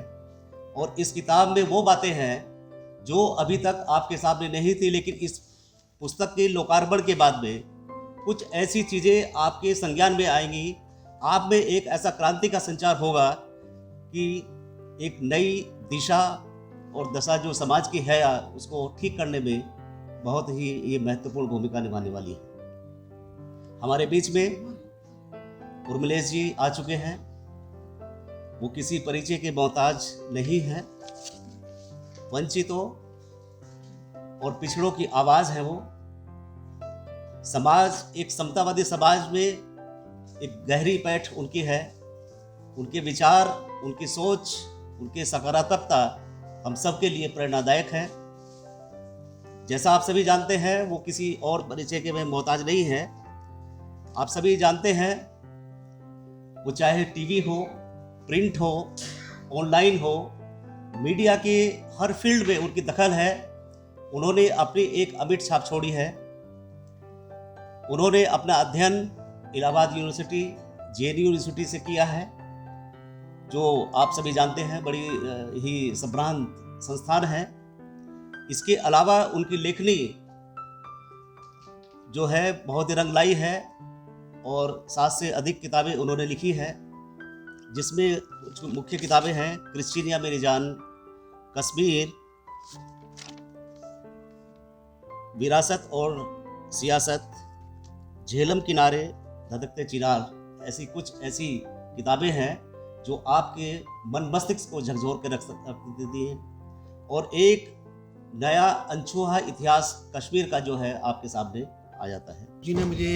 और इस किताब में वो बातें हैं जो अभी तक आपके सामने नहीं थी, लेकिन इस पुस्तक के लोकार्पण के बाद में कुछ ऐसी चीज़ें आपके संज्ञान में आएंगी। आप में एक ऐसा क्रांति का संचार होगा कि एक नई दिशा और दशा जो समाज की है उसको ठीक करने में बहुत ही ये महत्वपूर्ण भूमिका निभाने वाली है। हमारे बीच में उर्मिलेश जी आ चुके हैं। वो किसी परिचय के मोहताज नहीं हैं, वंचितों और पिछड़ों की आवाज़ है वो। समाज, एक समतावादी समाज में एक गहरी पैठ उनकी है। उनके विचार, उनकी सोच, उनकी सकारात्मकता हम सब के लिए प्रेरणादायक है। जैसा आप सभी जानते हैं वो किसी और परिचय के में मोहताज नहीं है। आप सभी जानते हैं वो चाहे टीवी हो, प्रिंट हो, ऑनलाइन हो, मीडिया के हर फील्ड में उनकी दखल है। उन्होंने अपनी एक अमिट छाप छोड़ी है। उन्होंने अपना अध्ययन इलाहाबाद यूनिवर्सिटी, जेएनयू यूनिवर्सिटी से किया है, जो आप सभी जानते हैं बड़ी ही सम्भ्रांत संस्थान है। इसके अलावा उनकी लेखनी जो है बहुत ही रंगलाई है और 7 से अधिक किताबें उन्होंने लिखी है, जिसमें कुछ मुख्य किताबें हैं क्रिश्चियनिया मेरी जान, कश्मीर, विरासत और सियासत, झेलम किनारे, धधकते चिनार, ऐसी किताबें हैं जो आपके मन मस्तिष्क को झकझोर के रख देती हैं। और एक नया अनछुआ इतिहास कश्मीर का जो है आपके सामने आ जाता है। जी ने मुझे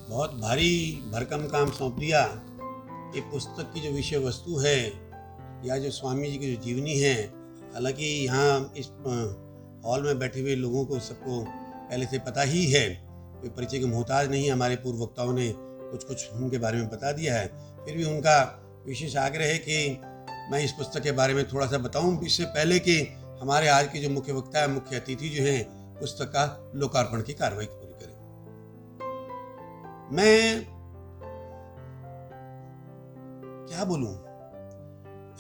बहुत भारी भरकम काम सौंप दिया। ये पुस्तक की जो विषय वस्तु है या जो स्वामी जी की जो जीवनी है, हालांकि यहाँ इस हॉल में बैठे हुए लोगों को सबको पहले से पता ही है, कोई परिचय के मोहताज नहीं। हमारे पूर्व वक्ताओं ने कुछ उनके बारे में बता दिया है, फिर भी उनका विशेष आग्रह है कि मैं इस पुस्तक के बारे में थोड़ा सा बताऊं, इससे पहले कि हमारे आज के जो मुख्य वक्ता है, मुख्य अतिथि जो हैं, पुस्तक का लोकार्पण की कार्रवाई पूरी करें। मैं क्या बोलूं,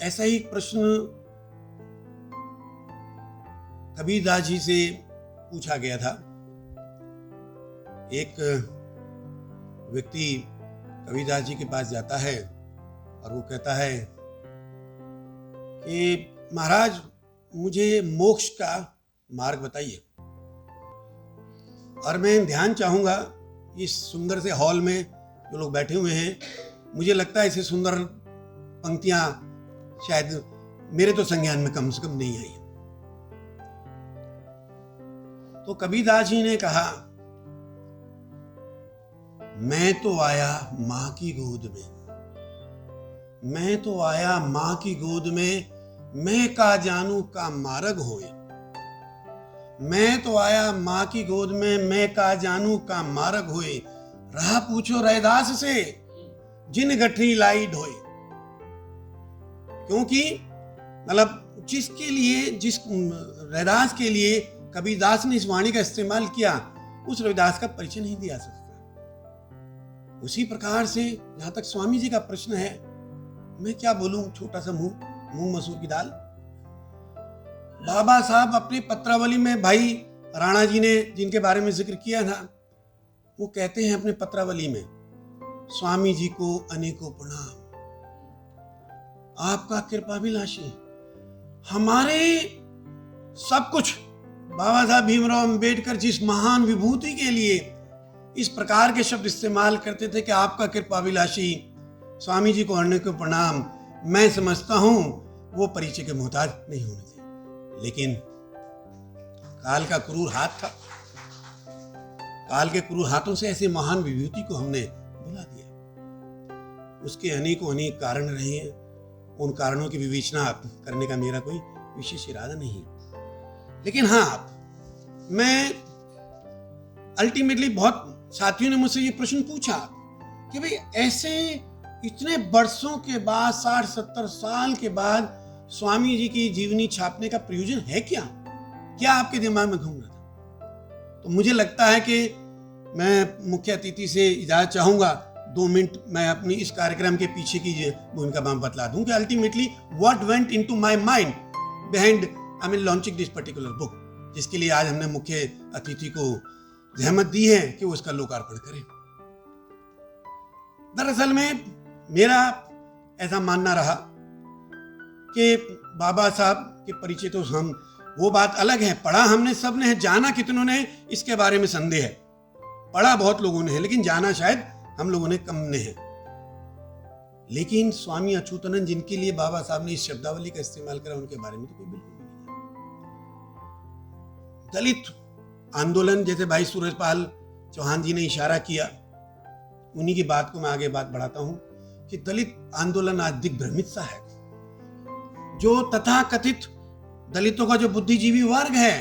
ऐसा ही प्रश्न कबीरदास जी से पूछा गया था। एक व्यक्ति कबीरदास जी के पास जाता है और वो कहता है कि महाराज मुझे मोक्ष का मार्ग बताइए। और मैं ध्यान चाहूंगा इस सुंदर से हॉल में जो लोग बैठे हुए हैं, मुझे लगता है ऐसे सुंदर पंक्तियां शायद मेरे तो संज्ञान में कम से कम नहीं आई। तो कबीरदास जी ने कहा, मैं तो आया मां की गोद में, मैं तो आया मां की गोद में, मैं का जानू का मार्ग होए। मैं तो आया मां की गोद में, मैं का जानू का मार्ग होए। राह पूछो रैदास से, जिन गठरी लाई ढोए। क्योंकि मतलब जिसके लिए, जिस रैदास के लिए कबीरदास ने इस वाणी का इस्तेमाल किया, उस रविदास का परिचय नहीं दिया सकता। उसी प्रकार से जहां तक स्वामी जी का प्रश्न है, मैं क्या बोलूं, छोटा सा मुंह मसूर की दाल। बाबा साहब अपने पत्रावली में, भाई राणा जी ने जिनके बारे में जिक्र किया था, वो कहते हैं अपने पत्रावली में, स्वामी जी को अनेकों प्रणाम, आपका कृपाभिलाषी, हमारे सब कुछ। बाबा साहब भीमराव अंबेडकर जिस महान विभूति के लिए इस प्रकार के शब्द इस्तेमाल करते थे कि आपका कृपाभिलाषी, स्वामी जी को अनेकों प्रणाम, मैं समझता हूं वो परिचय के मोहताज नहीं होने थे। लेकिन काल का क्रूर हाथ था, काल के क्रूर हाथों से ऐसे महान विभूति को हमने बुला दिया। उसके अनेकों कारण रहे हैं, उन कारणों की विवेचना करने का मेरा कोई विशेष इरादा नहीं। लेकिन हाँ, मैं अल्टीमेटली बहुत साथियों ने मुझसे ये प्रश्न पूछा कि भाई ऐसे इतने बरसों के बाद, 60-70 साल के बाद स्वामी जी की जीवनी छापने का प्रयोजन है क्या आपके दिमाग में घूम रहा था? तो मुझे लगता है कि मैं मुख्य अतिथि से इजाजत चाहूंगा, 2 मिनट मैं अपनी इस कार्यक्रम के पीछे की भूमिका मैं बतला दूं कि ultimately what went into my mind behind launching this particular book, जिसके लिए आज हमने मुख्य अतिथि को जहमत दी है कि वो इसका लोकार्पण करें। दरअसल में मेरा ऐसा मानना रहा कि बाबा साहब के परिचय तो हम, वो बात अलग है, पढ़ा हमने सब ने है, जाना कितनों ने इसके बारे में संदेह है। पढ़ा बहुत लोगों ने है, लेकिन जाना शायद हम लोगों ने कम ने है। लेकिन स्वामी अच्युतानंद जिनके लिए बाबा साहब ने इस शब्दावली का इस्तेमाल करा, उनके बारे में तो कोई बिल्कुल नहीं। दलित आंदोलन, जैसे भाई सूरजपाल चौहान जी ने इशारा किया, उन्हीं की बात को मैं आगे बात बढ़ाता हूं कि दलित आंदोलन आज दिग्भ्रमित सा है। जो तथाकथित दलितों का जो बुद्धिजीवी वर्ग है,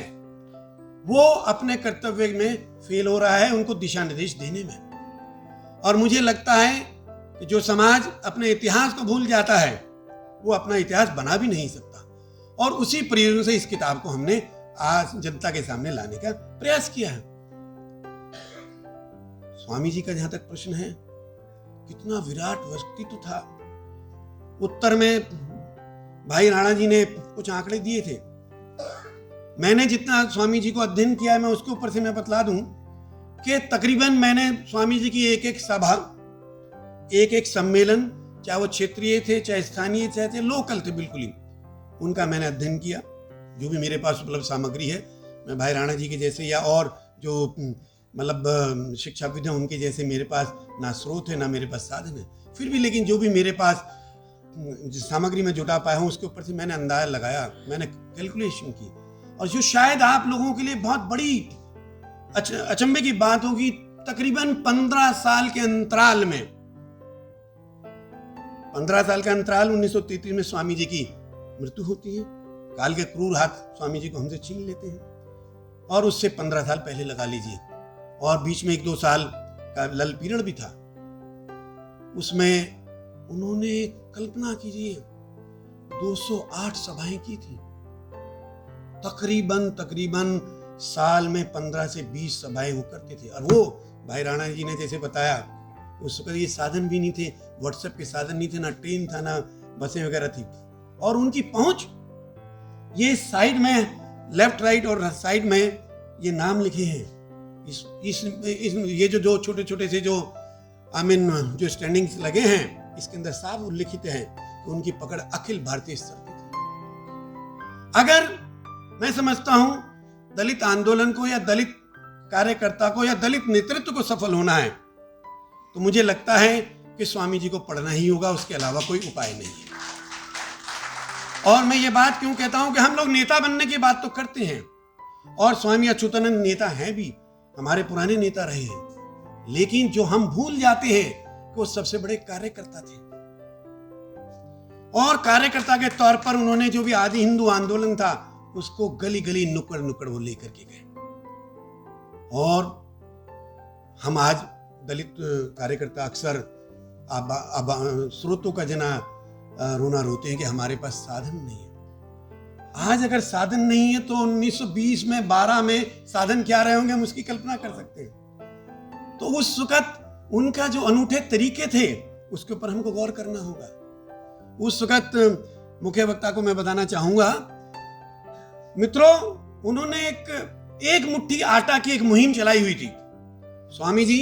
वो अपने कर्तव्य में फेल हो रहा है, उनको दिशा निर्देश देने में। और मुझे लगता है कि जो समाज अपने इतिहास को भूल जाता है वो अपना इतिहास बना भी नहीं सकता। और उसी प्रयोजन से इस किताब को हमने आज जनता के सामने लाने का प्रयास किया है। स्वामी जी का जहां तक प्रश्न है, कितना विराट व्यक्तित्व था। उत्तर में भाई राणा जी ने कुछ आंकड़े दिए थे। मैंने जितना स्वामी जी को अध्ययन किया है, मैं उसके ऊपर से मैं बतला दूं कि तकरीबन मैंने स्वामी जी की एक एक सभा, एक एक सम्मेलन, चाहे वो क्षेत्रीय थे, चाहे स्थानीय, चाहे लोकल थे, बिल्कुल ही उनका मैंने अध्ययन किया। जो भी मेरे पास उपलब्ध सामग्री है, मैं भाई राणा जी के जैसे या और जो मतलब शिक्षाविद हैं उनके जैसे मेरे पास ना स्रोत है ना मेरे पास साधन है, फिर भी लेकिन जो भी मेरे पास जिस सामग्री में जुटा पाया हूँ उसके ऊपर से मैंने अंदाजा लगाया, मैंने कैलकुलेशन की। और जो शायद आप लोगों के लिए बहुत बड़ी अचंभे की बात होगी, तकरीबन 15 साल के अंतराल में, 15 साल का अंतराल 1933 में स्वामी जी की मृत्यु होती है। काल के क्रूर हाथ स्वामी जी को हमसे छीन लेते हैं। और उससे 15 साल पहले लगा लीजिए, और बीच में 1-2 साल का लल पीरियड भी था। उसमें उन्होंने कल्पना कीजिए 208 सभाएं की थी। तकरीबन साल में 15 से 20 सभाएं वो करते थे। और वो भाई राणा जी ने जैसे बताया, उस वक्त ये साधन भी नहीं थे, व्हाट्सएप के साधन नहीं थे, ना ट्रेन था, ना बसें वगैरह थी। और उनकी पहुंच, ये साइड में लेफ्ट राइट और साइड में ये नाम लिखे हैं। इस ये जो छोटे छोटे से जो जो स्टैंडिंग्स लगे हैं, इसके अंदर साफ उल्लिखित है कि उनकी पकड़ अखिल भारतीय स्तर की थी। अगर मैं समझता हूं दलित आंदोलन को या दलित कार्यकर्ता को या दलित नेतृत्व को सफल होना है, तो मुझे लगता है कि स्वामी जी को पढ़ना ही होगा, उसके अलावा कोई उपाय नहीं है। और मैं ये बात क्यों कहता हूं कि हम लोग नेता बनने की बात तो करते हैं, और स्वामी अच्युतानंद नेता हैं भी, हमारे पुराने नेता रहे हैं, लेकिन जो हम भूल जाते हैं कि वो सबसे बड़े कार्यकर्ता थे। और कार्यकर्ता के तौर पर उन्होंने जो भी आदि हिंदू आंदोलन था उसको गली गली नुक्कड़ नुक्कड़ वो लेकर के गए। और हम आज दलित कार्यकर्ता अक्सर स्रोतों का जना रोना रोते हैं कि हमारे पास साधन नहीं है। आज अगर साधन नहीं है तो 1920 में 12 में साधन क्या रहे होंगे, हम उसकी कल्पना कर सकते हैं। तो उस वक्त उनका जो अनूठे तरीके थे उसके ऊपर हमको गौर करना होगा। उस वक्त मुख्य वक्ता को मैं बताना चाहूंगा, मित्रों, उन्होंने एक मुट्ठी आटा की एक मुहिम चलाई हुई थी। स्वामी जी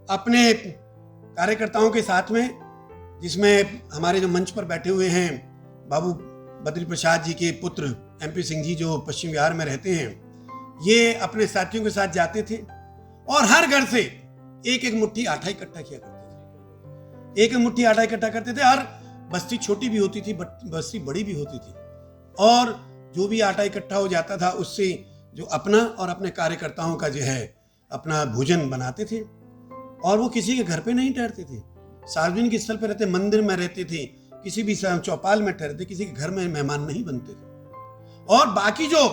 अपने कार्यकर्ताओं के साथ में, जिसमें हमारे जो मंच पर बैठे हुए हैं बाबू बद्री प्रसाद जी के पुत्र MP सिंह जी जो पश्चिम बिहार में रहते हैं, ये अपने साथियों के साथ जाते थे और हर घर से एक एक मुट्ठी आटा इकट्ठा किया करते थे। एक मुट्ठी आटा इकट्ठा करते थे। और बस्ती छोटी भी होती थी, बस्ती बड़ी भी होती थी। और जो भी आटा इकट्ठा हो जाता था उससे जो अपना और अपने कार्यकर्ताओं का जो है अपना भोजन बनाते थे। और वो किसी के घर पे नहीं ठहरते थे, सार्वजनिक स्थल पे रहते, मंदिर में रहते थे, किसी भी चौपाल में ठहरते, किसी के घर में मेहमान नहीं बनते थे। और बाकी जो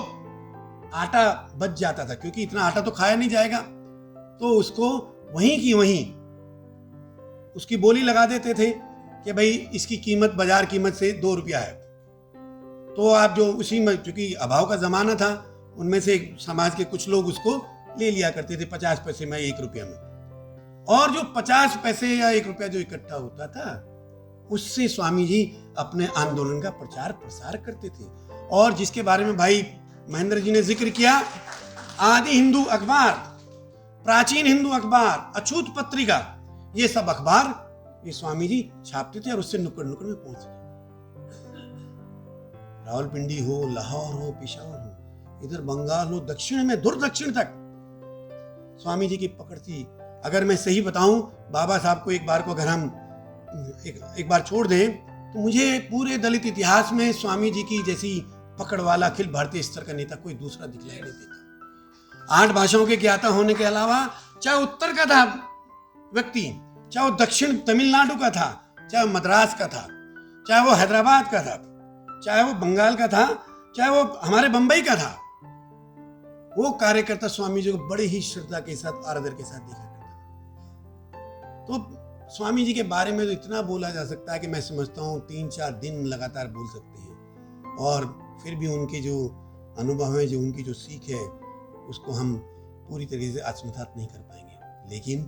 आटा बच जाता था, क्योंकि इतना आटा तो खाया नहीं जाएगा, तो उसको वहीं की वहीं उसकी बोली लगा देते थे कि भाई इसकी कीमत बाजार कीमत से 2 रुपया है। तो आप जो उसी में, चूंकि अभाव का जमाना था, उनमें से समाज के कुछ लोग उसको ले लिया करते थे 50 पैसे में, 1 रुपया में। और जो 50 पैसे या 1 रुपया जो इकट्ठा होता था, उससे स्वामी जी अपने आंदोलन का प्रचार प्रसार करते थे। और जिसके बारे में भाई महेंद्र जी ने जिक्र किया, आदि हिंदू अखबार, प्राचीन हिंदू अखबार, अछूत पत्रिका, ये सब अखबार ये स्वामी जी छापते थे और उससे नुक्कड़ नुक्कड़ में पहुंच गए। रावलपिंडी हो, लाहौर हो, पेशावर हो, इधर बंगाल हो, दक्षिण में दूर दक्षिण तक स्वामी जी की पकड़ थी। अगर मैं सही बताऊं, बाबा साहब को एक बार को अगर हम एक बार छोड़ दें, तो मुझे पूरे दलित इतिहास में स्वामी जी की जैसी पकड़ वाला अखिल भारतीय स्तर का नेता कोई दूसरा दिखलाई नहीं देता। 8 भाषाओं के ज्ञाता होने के अलावा, चाहे उत्तर का था व्यक्ति, चाहे वो दक्षिण तमिलनाडु का था, चाहे वो मद्रास का था, चाहे वो हैदराबाद का था, चाहे वो बंगाल का था, चाहे वो हमारे बंबई का था, वो कार्यकर्ता स्वामी जी को बड़े ही श्रद्धा के साथ, आदर के साथ देखा करता। तो स्वामी जी के बारे में तो इतना बोला जा सकता है कि मैं समझता हूँ 3-4 दिन लगातार बोल सकते हैं, और फिर भी उनके जो अनुभव है, जो उनकी जो सीख है, उसको हम पूरी तरीके से आत्मसात नहीं कर पाएंगे। लेकिन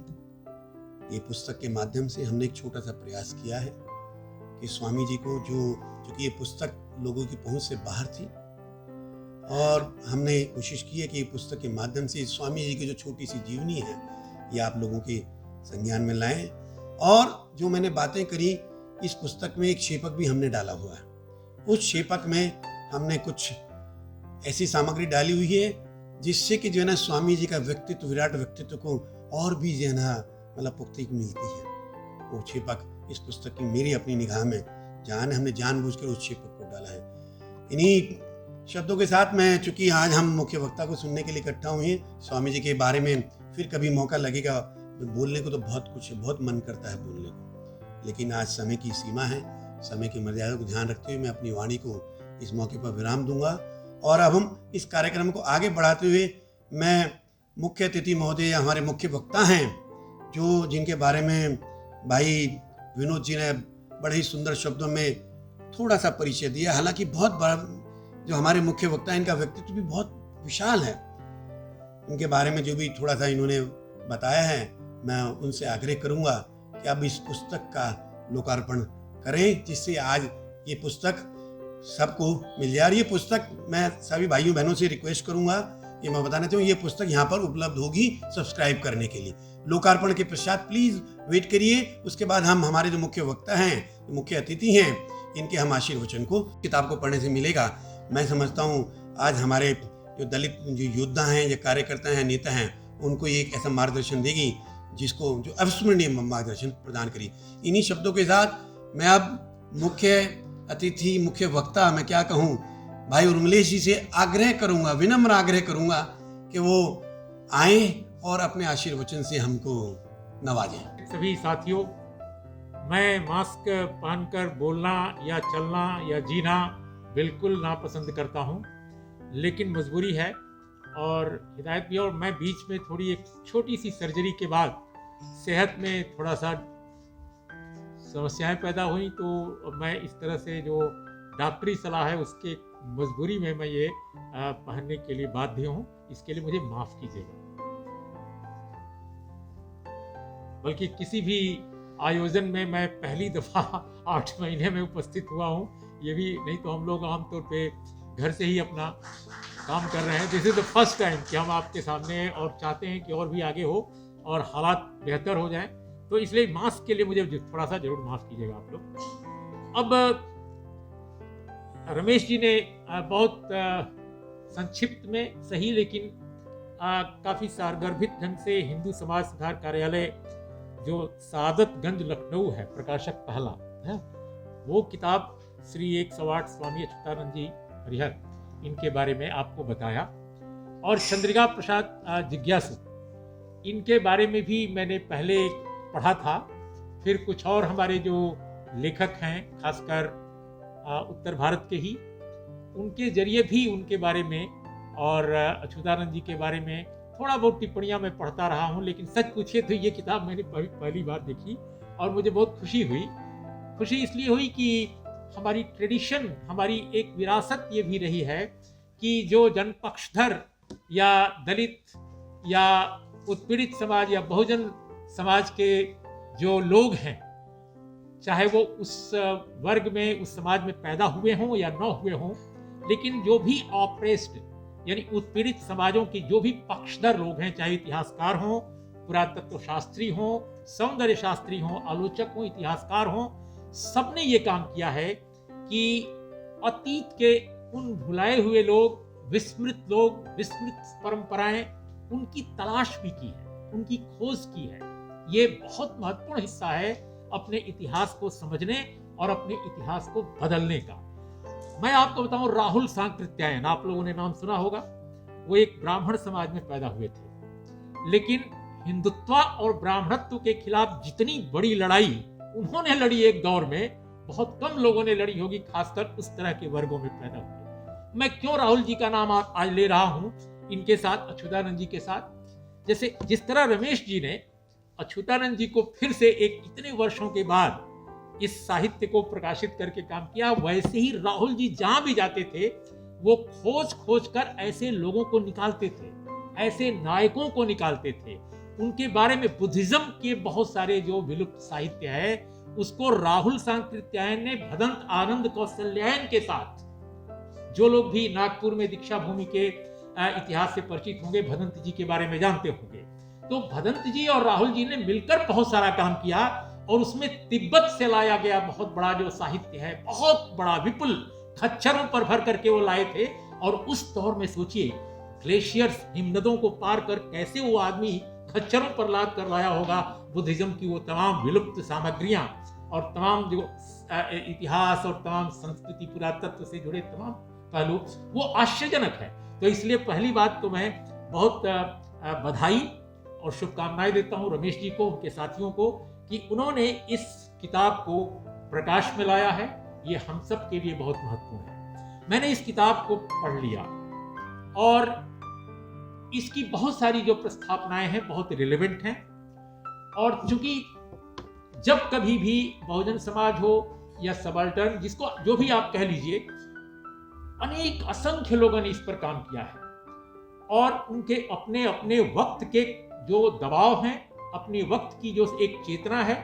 ये पुस्तक के माध्यम से हमने एक छोटा सा प्रयास किया है कि स्वामी जी को चूँकि ये पुस्तक लोगों की पहुंच से बाहर थी, और हमने कोशिश की है कि ये पुस्तक के माध्यम से स्वामी जी की जो छोटी सी जीवनी है ये आप लोगों के संज्ञान में लाएं। और जो मैंने बातें करी, इस पुस्तक में एक शेपक भी हमने डाला हुआ है। उस शेपक में हमने कुछ ऐसी सामग्री डाली हुई है जिससे कि जो है ना स्वामी जी का व्यक्तित्व, विराट व्यक्तित्व को और भी जो है ना मतलब पुख्ती मिलती है। वो शेपक इस पुस्तक की मेरी अपनी निगाह में हमने जानबूझकर उस शेपक को डाला है। इन्हीं शब्दों के साथ मैं, चूंकि आज हम मुख्य वक्ता को सुनने के लिए इकट्ठा हुए हैं, स्वामी जी के बारे में फिर कभी मौका लगेगा बोलने को, तो बहुत कुछ, बहुत मन करता है बोलने को, लेकिन आज समय की सीमा है। समय की मर्यादा को ध्यान रखते हुए मैं अपनी वाणी को इस मौके पर विराम दूंगा। और अब हम इस कार्यक्रम को आगे बढ़ाते हुए मैं मुख्य अतिथि महोदय, हमारे मुख्य वक्ता हैं, जिनके बारे में भाई विनोद जी ने बड़े ही सुंदर शब्दों में थोड़ा सा परिचय दिया। हालांकि बहुत बड़ा जो हमारे मुख्य वक्ता हैं, इनका व्यक्तित्व भी बहुत विशाल है। इनके बारे में जो भी थोड़ा सा इन्होंने बताया है, मैं उनसे आग्रह करूंगा कि अब इस पुस्तक का लोकार्पण करें, जिससे आज ये पुस्तक सबको मिल जाए। ये पुस्तक मैं सभी भाइयों बहनों से रिक्वेस्ट करूंगा, ये मैं बताना चाहूँ, ये पुस्तक यहाँ पर उपलब्ध होगी सब्सक्राइब करने के लिए। लोकार्पण के पश्चात प्लीज वेट करिए, उसके बाद हम हमारे जो मुख्य वक्ता हैं, मुख्य अतिथि हैं, इनके हम आशीर्वचन को किताब को पढ़ने से मिलेगा। मैं समझता हूँ आज हमारे जो दलित जो योद्धा हैं, जो कार्यकर्ता हैं, नेता हैं, उनको एक ऐसा मार्गदर्शन देगी जिसको जो अविस्मरणीय मार्गदर्शन प्रदान करी। इन्हीं शब्दों के साथ मैं अब मुख्य अतिथि, मुख्य वक्ता, मैं क्या कहूँ, भाई उर्मिलेश जी से आग्रह करूंगा, विनम्र आग्रह करूंगा कि वो आए और अपने आशीर्वचन से हमको नवाजें। सभी साथियों, मैं मास्क पहनकर बोलना या चलना या जीना बिल्कुल नापसंद करता हूँ, लेकिन मजबूरी है और हिदायत भी। और मैं बीच में थोड़ी एक छोटी सी सर्जरी के बाद सेहत में थोड़ा सा समस्याएं पैदा हुई, तो मैं इस तरह से जो डॉक्टरी सलाह है उसके मजबूरी में मैं ये पहनने के लिए बाध्य हूँ। इसके लिए मुझे माफ़ कीजिएगा। बल्कि किसी भी आयोजन में मैं पहली दफ़ा 8 महीने में उपस्थित हुआ हूँ, ये भी नहीं तो हम लोग आमतौर पे घर से ही अपना काम कर रहे हैं। This is the first time कि हम आपके सामने हैं और चाहते हैं कि और भी आगे हो और हालात बेहतर हो जाएं, तो इसलिए मास्क के लिए मुझे थोड़ा सा जरूर माफ़ कीजिएगा आप लोग। अब रमेश जी ने बहुत संक्षिप्त में सही लेकिन काफ़ी सारगर्भित ढंग से हिंदू समाज सुधार कार्यालय जो सादतगंज लखनऊ है, प्रकाशक पहला है, वो किताब श्री 108 स्वामी अच्युतानंद जी हरिहर, इनके बारे में आपको बताया। और चंद्रिका प्रसाद जिज्ञासु, इनके बारे में भी मैंने पहले पढ़ा था। फिर कुछ और हमारे जो लेखक हैं, खासकर उत्तर भारत के ही, उनके जरिए भी उनके बारे में और अच्युतानंद जी के बारे में थोड़ा बहुत टिप्पणियां मैं पढ़ता रहा हूं। लेकिन सच पूछिए तो ये किताब मैंने पहली बार देखी और मुझे बहुत खुशी हुई। खुशी इसलिए हुई कि हमारी ट्रेडिशन, हमारी एक विरासत ये भी रही है कि जो जनपक्षधर या दलित या उत्पीड़ित समाज या बहुजन समाज के जो लोग हैं, चाहे वो उस वर्ग में, उस समाज में पैदा हुए हों या न हुए हों, लेकिन जो भी ऑप्रेस्ड यानी उत्पीड़ित समाजों की जो भी पक्षधर लोग हैं, चाहे इतिहासकार हों, पुरातत्व शास्त्री हों, सौंदर्य शास्त्री हों, आलोचक हों, इतिहासकार हों, सबने ये काम किया है कि अतीत के उन भुलाए हुए लोग, विस्मृत लोग, विस्मृत परंपराएं, उनकी तलाश भी की है, उनकी खोज की है। ये बहुत महत्वपूर्ण हिस्सा है अपने इतिहास को समझने और अपने इतिहास को बदलने का। मैं आपको बताऊं, राहुल सांकृत्यायन, आप लोगों ने नाम सुना होगा। वो एक ब्राह्मण समाज में पैदा हुए थे, लेकिन हिंदुत्व और ब्राह्मणत्व के खिलाफ जितनी बड़ी लड़ाई उन्होंने लड़ी एक दौर में, बहुत कम लोगों ने लड़ी होगी, खासकर उस तरह के वर्गों में पैदा हुए। मैं क्यों राहुल जी का नाम आज ले रहा हूं इनके साथ, अच्युतानंद जी के साथ? जैसे जिस तरह रमेश जी ने अच्युतानंद जी को फिर से एक इतने वर्षों के बाद इस साहित्य को प्रकाशित करके काम किया। वैसे ही राहुल जी जहां भी जाते थे वो खोज खोज कर ऐसे लोगों को निकालते थे, ऐसे नायकों को निकालते थे, उनके बारे में बुद्धिज्म के बहुत सारे जो विलुप्त साहित्य है उसको राहुल सांकृत्यायन ने भदंत आनंद कौशल्यायन के साथ, जो लोग भी नागपुर में दीक्षा भूमि के इतिहास से परिचित होंगे, भदंत जी के बारे में जानते होंगे, तो भदंत जी और राहुल जी ने मिलकर बहुत सारा काम किया और उसमें तिब्बत से लाया गया बहुत बड़ा जो साहित्य है, बहुत बड़ा विपुल, खच्चरों पर भर करके वो लाए थे। और उस दौर में सोचिए ग्लेशियर्स, हिमनदों को पार कर कैसे वो आदमी खच्चरों पर लाद कर लाया होगा बुद्धिज्म की वो तमाम विलुप्त सामग्रियां और तमाम जो इतिहास और तमाम संस्कृति पुरातत्व से जुड़े तमाम पहलू, वो आश्चर्यजनक है। तो इसलिए पहली बात तो मैं बहुत बधाई और शुभकामनाएं देता हूं रमेश जी को, उनके साथियों को, कि उन्होंने इस किताब को प्रकाश में लाया है। ये हम सब के लिए बहुत महत्वपूर्ण है। मैंने इस किताब को पढ़ लिया और इसकी बहुत सारी जो प्रस्तावनाएं हैं बहुत रिलेवेंट हैं। और चूंकि जब कभी भी बहुजन समाज हो या सबाल्टर्न, जिसको जो भी आप कह लीजिए, अनेक असंख्य लोगों ने इस पर काम किया है और उनके अपने अपने वक्त के जो दबाव हैं, अपने वक्त की जो एक चेतना है,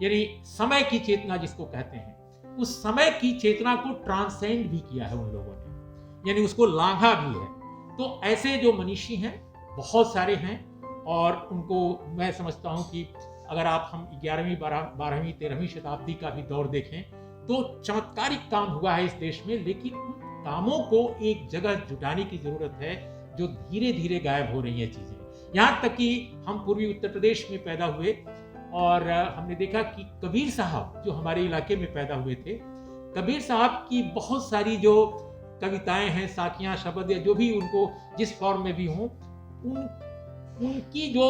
यानी समय की चेतना जिसको कहते हैं, उस समय की चेतना को ट्रांसेंड भी किया है उन लोगों ने, यानी उसको लांघा भी है। तो ऐसे जो मनीषी हैं बहुत सारे हैं और उनको मैं समझता हूं कि अगर आप हम 11वीं 12वीं 13वीं शताब्दी का भी दौर देखें तो चमत्कारिक काम हुआ है इस देश में, लेकिन उन कामों को एक जगह जुटाने की जरूरत है जो धीरे धीरे गायब हो रही है चीजें। यहाँ तक कि हम पूर्वी उत्तर प्रदेश में पैदा हुए और हमने देखा कि कबीर साहब जो हमारे इलाके में पैदा हुए थे, कबीर साहब की बहुत सारी जो कविताएं हैं, साखियां, शब्द या जो भी उनको जिस फॉर्म में भी हों, उनकी जो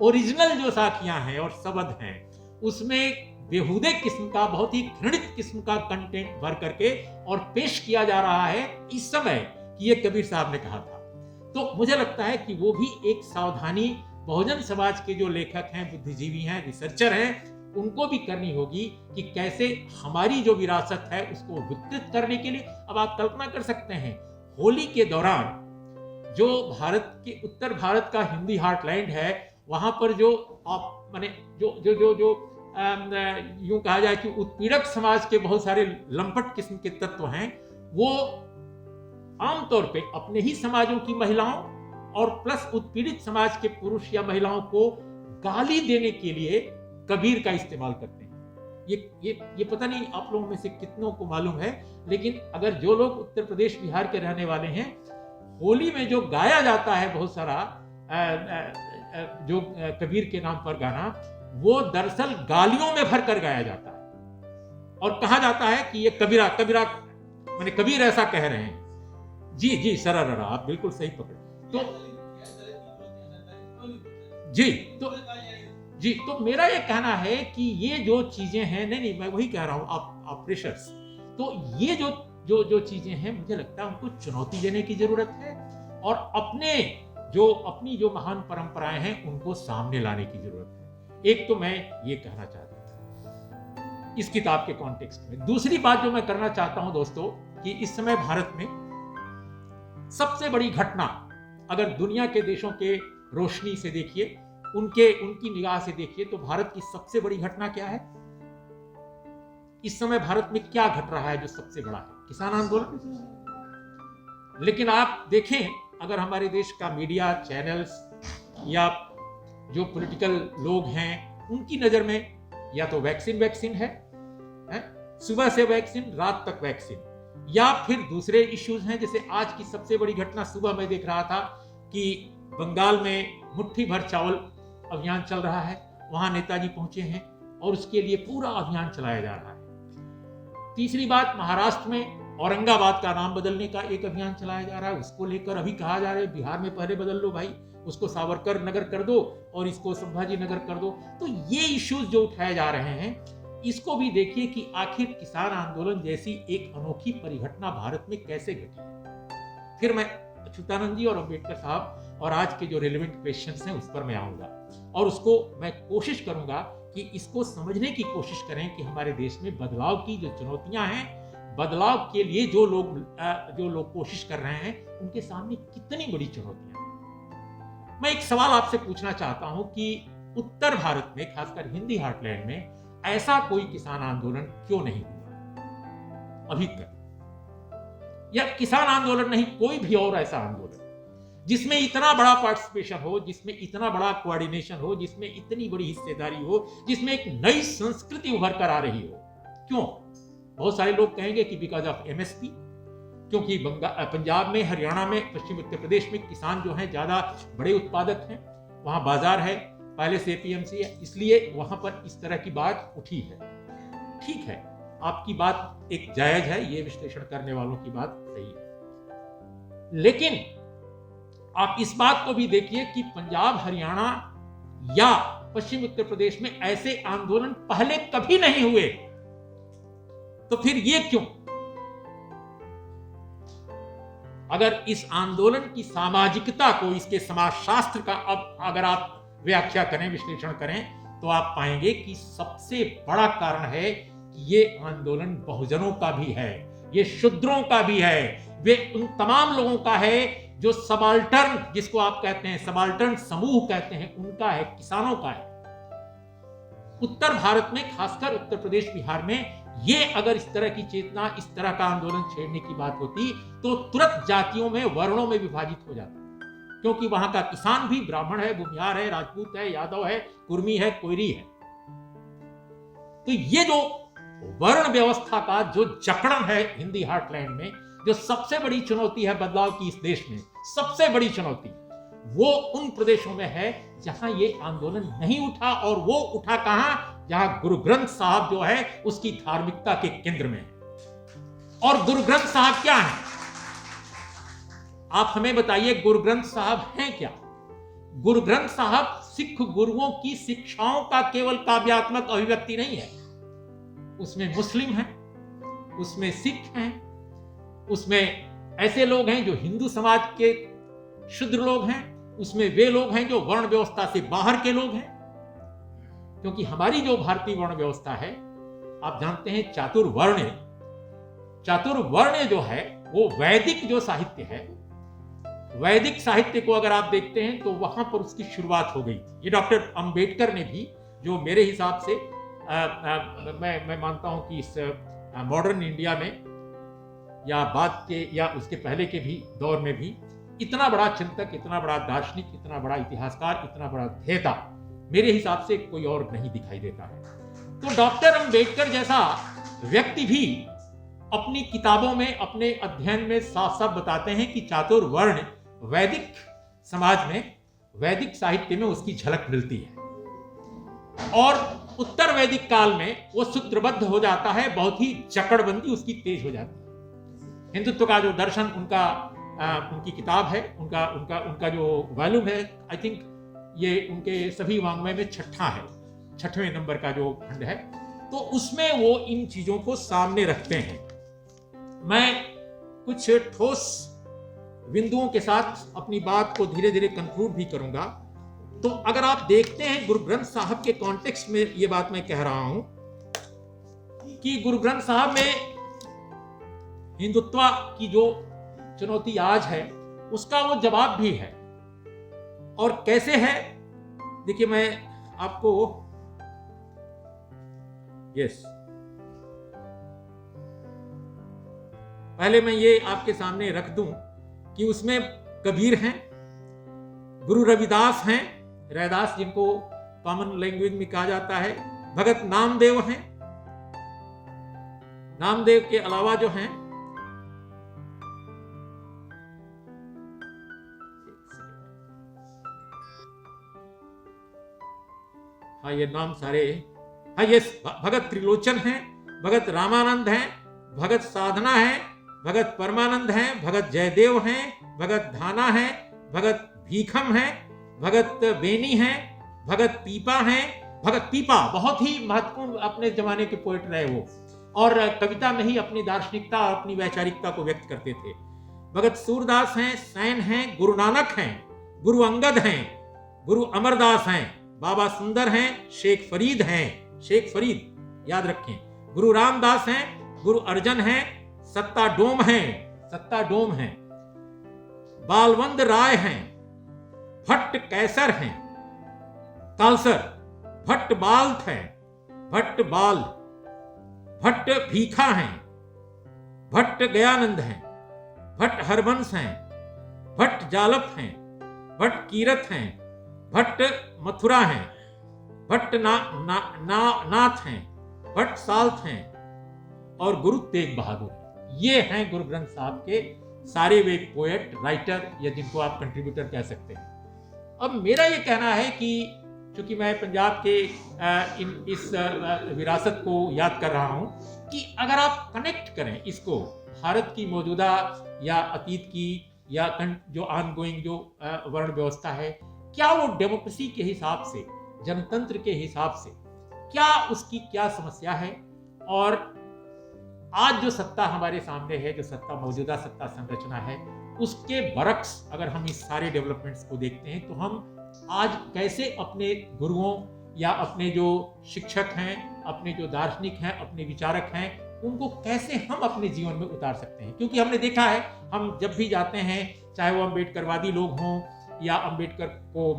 ओरिजिनल जो साखियां हैं और शब्द हैं उसमें बेहुदे किस्म का, बहुत ही घृणित किस्म का कंटेंट भर करके और पेश किया जा रहा है इस समय कि ये कबीर साहब ने कहा था। तो मुझे लगता है कि वो भी एक सावधानी बहुजन समाज के जो लेखक हैं, बुद्धिजीवी हैं, रिसर्चर हैं, उनको भी करनी होगी कि कैसे हमारी जो विरासत है उसको विकृत करने के लिए। अब आप कल्पना कर सकते हैं होली के दौरान जो भारत के उत्तर भारत का हिंदी हार्टलैंड है, वहां पर जो आप माने जो जो जो जो यूं कहा जाए कि उत्पीड़क समाज के बहुत सारे लंपट किस्म के तत्व हैं, वो आमतौर पे अपने ही समाजों की महिलाओं और प्लस उत्पीड़ित समाज के पुरुष या महिलाओं को गाली देने के लिए कबीर का इस्तेमाल करते हैं। ये पता नहीं आप लोगों में से कितनों को मालूम है, लेकिन अगर जो लोग उत्तर प्रदेश बिहार के रहने वाले हैं, होली में जो गाया जाता है बहुत सारा जो कबीर के नाम पर गाना, वो दरअसल गालियों में भर कर गाया जाता है और कहा जाता है कि ये कबीरा कबीरा माने कबीर ऐसा कह रहे हैं। जी जी सरारा, आप बिल्कुल सही पकड़े। तो मेरा ये कहना है कि ये जो चीजें हैं, नहीं मैं वही कह रहा हूं, आप प्रेशर्स, तो ये जो चीजें हैं मुझे लगता है उनको चुनौती देने की जरूरत है और अपनी जो महान परंपराएं हैं उनको सामने लाने की जरूरत है। एक तो मैं ये कहना चाहता हूं इस किताब के कॉन्टेक्स्ट में। दूसरी बात जो मैं करना चाहता हूं दोस्तों, कि इस समय भारत में सबसे बड़ी घटना, अगर दुनिया के देशों के रोशनी से देखिए, उनकी निगाह से देखिए, तो भारत की सबसे बड़ी घटना क्या है? इस समय भारत में क्या घट रहा है जो सबसे बड़ा है? किसान आंदोलन। लेकिन आप देखें, अगर हमारे देश का मीडिया, चैनल्स या जो पॉलिटिकल लोग हैं, उनकी नजर में या तो वैक्सीन है, सुबह से वैक्सीन, रात तक वैक्सीन, या फिर दूसरे इश्यूज हैं। जैसे आज की सबसे बड़ी घटना सुबह मैं देख रहा था कि बंगाल में मुट्ठी भर चावल अभियान चल रहा है, वहां नेताजी पहुंचे हैं और उसके लिए पूरा अभियान चलाया जा रहा है। तीसरी बात, महाराष्ट्र में औरंगाबाद का नाम बदलने का एक अभियान चलाया जा रहा है, उसको लेकर अभी कहा जा रहा है बिहार में पहले बदल लो भाई, उसको सावरकर नगर कर दो और इसको संभाजी नगर कर दो। तो ये इश्यूज जो उठाए जा रहे हैं, इसको भी देखिए कि आखिर किसान आंदोलन जैसी एक अनोखी परिघटना भारत में कैसे घटी। फिर मैं अच्युतानंद जी और अंबेडकर साहब और आज के जो रिलेवेंट क्वेश्चंस हैं उस पर मैं आऊँगा और उसको मैं कोशिश करूँगा कि इसको समझने की कोशिश करें कि हमारे देश में बदलाव की जो चुनौतियाँ हैं, बदलाव के लिए जो लोग कोशिश कर रहे हैं, उनके सामने कितनी बड़ी चुनौतियाँ हैं। मैं एक सवाल आपसे पूछना चाहता हूँ कि उत्तर भारत में, खासकर हिंदी हार्टलैंड में, ऐसा कोई किसान आंदोलन क्यों नहीं हुआ अभी तक? या किसान आंदोलन नहीं, कोई भी और ऐसा आंदोलन जिसमें इतना बड़ा पार्टिसिपेशन हो, जिसमें इतना बड़ा कोऑर्डिनेशन हो, जिसमें इतनी बड़ी हिस्सेदारी हो, जिसमें एक नई संस्कृति उभर कर आ रही हो, क्यों? बहुत सारे लोग कहेंगे कि बिकॉज ऑफ एमएसपी, क्योंकि पंजाब में, हरियाणा में, पश्चिम उत्तर प्रदेश में किसान जो हैं ज्यादा बड़े उत्पादक हैं, वहां बाजार है, पहले से एपीएमसी है, इसलिए वहां पर इस तरह की बात उठी है। ठीक है, आपकी बात एक जायज है, ये विश्लेषण करने वालों की बात सही है, लेकिन आप इस बात को भी देखिए कि पंजाब, हरियाणा या पश्चिम उत्तर प्रदेश में ऐसे आंदोलन पहले कभी नहीं हुए, तो फिर ये क्यों? अगर इस आंदोलन की सामाजिकता को, इसके समाजशास्त्र का अब अगर आप व्याख्या करें, विश्लेषण करें, तो आप पाएंगे कि सबसे बड़ा कारण है कि ये आंदोलन बहुजनों का भी है, ये शूद्रों का भी है, वे उन तमाम लोगों का है जो सबाल्टर्न, जिसको आप कहते हैं सबाल्टर्न समूह कहते हैं, उनका है, किसानों का है। उत्तर भारत में, खासकर उत्तर प्रदेश, बिहार में, ये अगर इस तरह की चेतना, इस तरह का आंदोलन छेड़ने की बात होती तो तुरंत जातियों में, वर्णों में विभाजित हो जाता, क्योंकि वहां का किसान भी ब्राह्मण है, भूमिहार है, राजपूत है, यादव है, कुर्मी है, कोयरी है। तो ये जो वर्ण व्यवस्था का जो जकड़न है हिंदी हार्टलैंड में, जो सबसे बड़ी चुनौती है बदलाव की इस देश में, सबसे बड़ी चुनौती, वो उन प्रदेशों में है जहां ये आंदोलन नहीं उठा। और वो उठा कहां? जहां गुरु ग्रंथ साहब जो है उसकी धार्मिकता के केंद्र में है। और गुरु ग्रंथ साहब क्या है? आप हमें बताइए, गुरु ग्रंथ साहब हैं क्या? गुरु ग्रंथ साहब सिख गुरुओं की शिक्षाओं का केवल काव्यात्मक अभिव्यक्ति नहीं है। उसमें मुस्लिम हैं, उसमें सिख हैं, उसमें ऐसे लोग हैं जो हिंदू समाज के शूद्र लोग हैं, उसमें वे लोग हैं जो वर्ण व्यवस्था से बाहर के लोग हैं। क्योंकि हमारी जो भारतीय वर्ण व्यवस्था है, आप जानते हैं चातुर्वर्ण, चातुर्वर्ण जो है वो वैदिक जो साहित्य है, वैदिक साहित्य को अगर आप देखते हैं तो वहां पर उसकी शुरुआत हो गई थी। ये डॉक्टर अंबेडकर ने भी, जो मेरे हिसाब से मैं मानता हूं कि इस मॉडर्न इंडिया में या बाद के या उसके पहले के भी दौर में भी इतना बड़ा चिंतक, इतना बड़ा दार्शनिक, इतना बड़ा इतिहासकार, इतना बड़ा ध्येता मेरे हिसाब से कोई और नहीं दिखाई देता है। तो डॉक्टर अंबेडकर जैसा व्यक्ति भी अपनी किताबों में, अपने अध्ययन में साफ साफ बताते हैं कि चातुर्वर्ण वैदिक समाज में, वैदिक साहित्य में उसकी झलक मिलती है। और उत्तर वैदिक काल में वो सूत्रबद्ध हो जाता है, बहुत ही जकड़बंदी उसकी तेज हो जाती है। हिंदुत्व का जो दर्शन उनकी किताब है, उनका जो वॉल्यूम है, आई थिंक ये उनके सभी वाङ्मय में छठा है, 6वें नंबर का जो खंड है, तो उसमें वो इन चीजों को सामने रखते हैं। मैं कुछ ठोस बिंदुओं के साथ अपनी बात को धीरे धीरे कंक्लूड भी करूंगा। तो अगर आप देखते हैं गुरु ग्रंथ साहब के कॉन्टेक्स्ट में ये बात मैं कह रहा हूं कि गुरु ग्रंथ साहब में हिंदुत्व की जो चुनौती आज है उसका वो जवाब भी है। और कैसे है, देखिए मैं आपको पहले मैं ये आपके सामने रख दूं कि उसमें कबीर हैं, गुरु रविदास हैं, रैदास जिनको कॉमन लैंग्वेज में कहा जाता है, भगत नामदेव हैं, नामदेव के अलावा जो हैं हाँ ये नाम सारे, हाँ ये भगत त्रिलोचन हैं, भगत रामानंद हैं, भगत साधना हैं, भगत परमानंद हैं, भगत जयदेव हैं, भगत धाना हैं, भगत भीखम हैं, भगत बेनी हैं, भगत पीपा हैं। भगत पीपा बहुत ही महत्वपूर्ण अपने जमाने के पोएट रहे वो, और कविता में ही अपनी दार्शनिकता और अपनी वैचारिकता को व्यक्त करते थे। भगत सूरदास हैं, सैन हैं, गुरु नानक हैं, गुरु अंगद हैं, गुरु अमरदास हैं, बाबा सुंदर हैं, शेख फरीद हैं, शेख फरीद याद रखें, गुरु रामदास हैं, गुरु अर्जन हैं, सत्ता डोम हैं, सत्ता डोम हैं, बालवंद राय हैं, भट्ट कैसर हैं, कालसर, भट्ट बाल्थ हैं, भट्ट बाल, भट्ट भीखा हैं, भट्ट गयानंद हैं, भट्ट हरबंस हैं, भट्ट जालप हैं, भट्ट कीरत हैं, भट्ट मथुरा हैं, भट्ट नाथ हैं, भट्ट साल्थ हैं और गुरु तेग बहादुर हैं। ये हैं गुरु ग्रंथ साहब के सारे वे पोएट, राइटर या जिनको आप कंट्रीब्यूटर कह सकते हैं। अब मेरा ये कहना है कि चूंकि मैं पंजाब के इस विरासत को याद कर रहा हूं कि अगर आप कनेक्ट करें इसको भारत की मौजूदा या अतीत की या जो ऑनगोइंग जो वर्ण व्यवस्था है, क्या वो डेमोक्रेसी के हिसाब से, जनतंत्र के हिसाब से क्या उसकी क्या समस्या है, और आज जो सत्ता हमारे सामने है, जो सत्ता मौजूदा सत्ता संरचना है, उसके बरक्स अगर हम इस सारे डेवलपमेंट्स को देखते हैं तो हम आज कैसे अपने गुरुओं या अपने जो शिक्षक हैं, अपने जो दार्शनिक हैं, अपने विचारक हैं, उनको कैसे हम अपने जीवन में उतार सकते हैं। क्योंकि हमने देखा है, हम जब भी जाते हैं, चाहे वो अम्बेडकरवादी लोग हों या अम्बेडकर को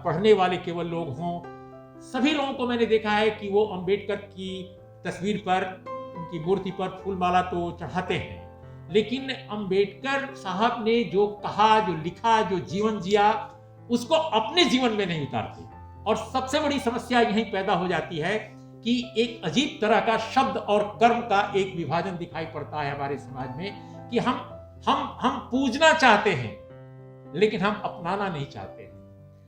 पढ़ने वाले केवल लोग हों, सभी लोगों को मैंने देखा है कि वो अम्बेडकर की तस्वीर पर, उनकी मूर्ति पर फूलमाला तो चढ़ाते हैं, लेकिन अम्बेडकर साहब ने जो कहा, जो लिखा, जो जीवन जिया, उसको अपने जीवन में नहीं उतारते। और सबसे बड़ी समस्या यहीं पैदा हो जाती है कि एक अजीब तरह का शब्द और कर्म का एक विभाजन दिखाई पड़ता है हमारे समाज में कि हम पूजना चाहते हैं लेकिन हम अपनाना नहीं चाहते हैं,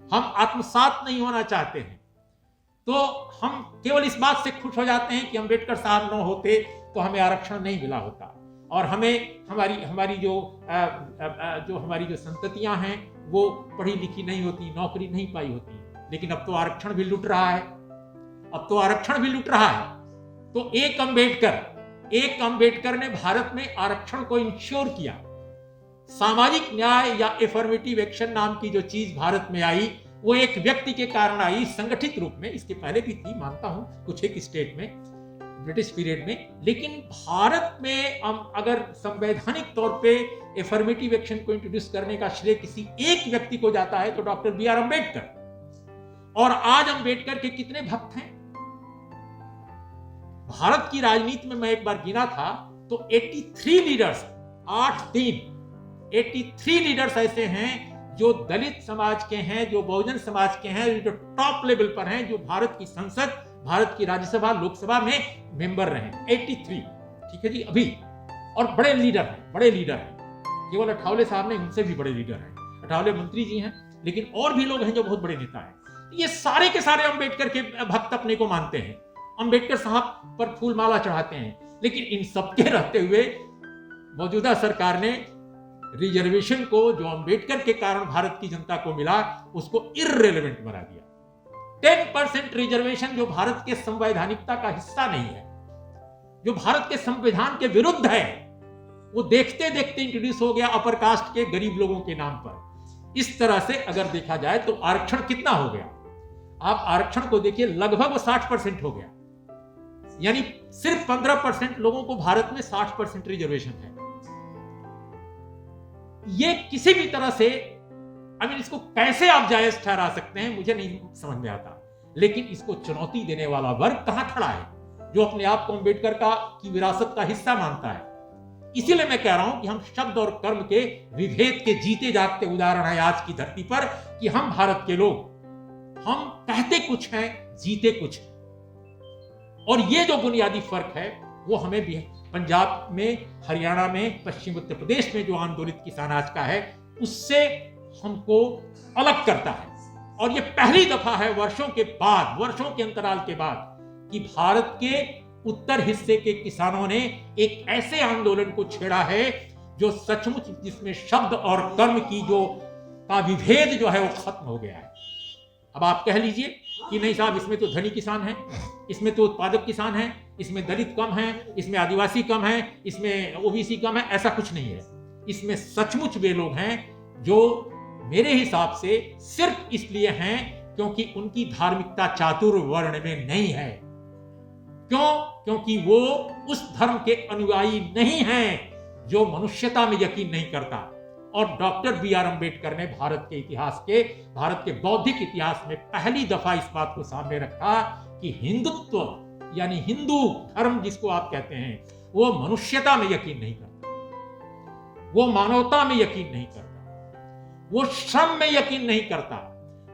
हम आत्मसात नहीं होना चाहते हैं। तो हम केवल इस बात से खुश हो जाते हैं कि अम्बेडकर साहब न होते तो हमें आरक्षण नहीं मिला होता, और हमें हमारी जो संततियां हैं वो पढ़ी लिखी नहीं होती, नौकरी नहीं पाई होती। लेकिन अब तो आरक्षण भी लूट रहा है, अब तो आरक्षण भी लूट रहा है। तो एक अंबेडकर ने भारत में आरक्षण को इंश्योर किया। सामाजिक न्याय या एफर्मेटिव एक्शन नाम की जो चीज भारत में आई, वो एक व्यक्ति के कारण आई, संगठित रूप में। इसके पहले भी थी, मानता हूं, कुछ एक स्टेट में, ब्रिटिश पीरियड में। लेकिन भारत में हम अगर संवैधानिक तौर पे एफर्मेटिव एक्शन को इंट्रोड्यूस करने का श्रेय किसी एक व्यक्ति को जाता है तो डॉक्टर बी आर अम्बेडकर। और आज अम्बेडकर के कितने भक्त हैं? भारत की राजनीति में मैं एक बार गिना था तो 83 लीडर्स, 83 लीडर्स ऐसे हैं जो दलित समाज के हैं, जो बहुजन समाज के हैं, जो टॉप लेवल पर हैं, जो भारत की संसद, भारत की राज्यसभा, लोकसभा में मेंबर रहे। 83, ठीक है जी, अभी। और बड़े लीडर हैं, केवल अठावले साहब नहीं, उनसे भी बड़े लीडर हैं। अठावले मंत्री जी हैं, लेकिन और भी लोग हैं जो बहुत बड़े नेता हैं। ये सारे के सारे अम्बेडकर के भक्त अपने को मानते हैं, अम्बेडकर साहब पर फूलमाला चढ़ाते हैं। लेकिन इन सबके रहते हुए मौजूदा सरकार ने रिजर्वेशन को, जो अम्बेडकर के कारण भारत की जनता को मिला, उसको इररिलेवेंट बना दिया। 10% रिजर्वेशन जो भारत के संवैधानिकता का हिस्सा नहीं है, जो भारत के संविधान के विरुद्ध है, वो देखते देखते इंट्रोड्यूस हो गया अपर कास्ट के गरीब लोगों के नाम पर। इस तरह से अगर देखा जाए तो आरक्षण कितना हो गया? आप आरक्षण को देखिए, लगभग वो 60% हो गया। यानी सिर्फ 15% लोगों को भारत में 60% रिजर्वेशन है। ये किसी भी तरह से, इसको कैसे आप जायज ठहरा सकते हैं, मुझे नहीं समझ में आता। लेकिन इसको चुनौती देने वाला वर्ग कहां खड़ा है, जो अपने आप को अम्बेडकर की विरासत का हिस्सा मानता है? इसीलिए मैं कह रहा हूं कि हम शब्द और कर्म के विभेद के जीते जागते उदाहरण है आज की धरती पर, कि हम भारत के लोग, हम कहते कुछ हैं, जीते कुछ। और ये जो बुनियादी फर्क है वो हमें भी पंजाब में, हरियाणा में, पश्चिम उत्तर प्रदेश में जो आंदोलित किसान आज का है, उससे हमको अलग करता है। और ये पहली दफा है वर्षों के बाद, वर्षों के अंतराल के बाद, कि भारत के उत्तर हिस्से के किसानों ने एक ऐसे आंदोलन को छेड़ा है जो सचमुच, जिसमें शब्द और कर्म की का विभेद जो है वो खत्म हो गया है। अब आप कह लीजिए कि नहीं साहब, इसमें तो धनी किसान हैं, इसमें तो उत्पादक किसान हैं, इसमें दलित कम हैं, इसमें आदिवासी कम हैं, इसमें ओबीसी कम है। ऐसा कुछ नहीं है। इसमें सचमुच वे लोग हैं जो मेरे हिसाब से सिर्फ इसलिए हैं क्योंकि उनकी धार्मिकता चातुर्वर्ण में नहीं है। क्यों? क्योंकि वो उस धर्म के अनुयायी नहीं हैं जो मनुष्यता में यकीन नहीं करता। और डॉक्टर बी आर अम्बेडकर ने भारत के बौद्धिक इतिहास में पहली दफा इस बात को सामने रखा कि हिंदुत्व यानी हिंदू धर्म जिसको आप कहते हैं, वो मनुष्यता में यकीन नहीं करता, वो मानवता में यकीन नहीं करता, वो श्रम में यकीन नहीं करता,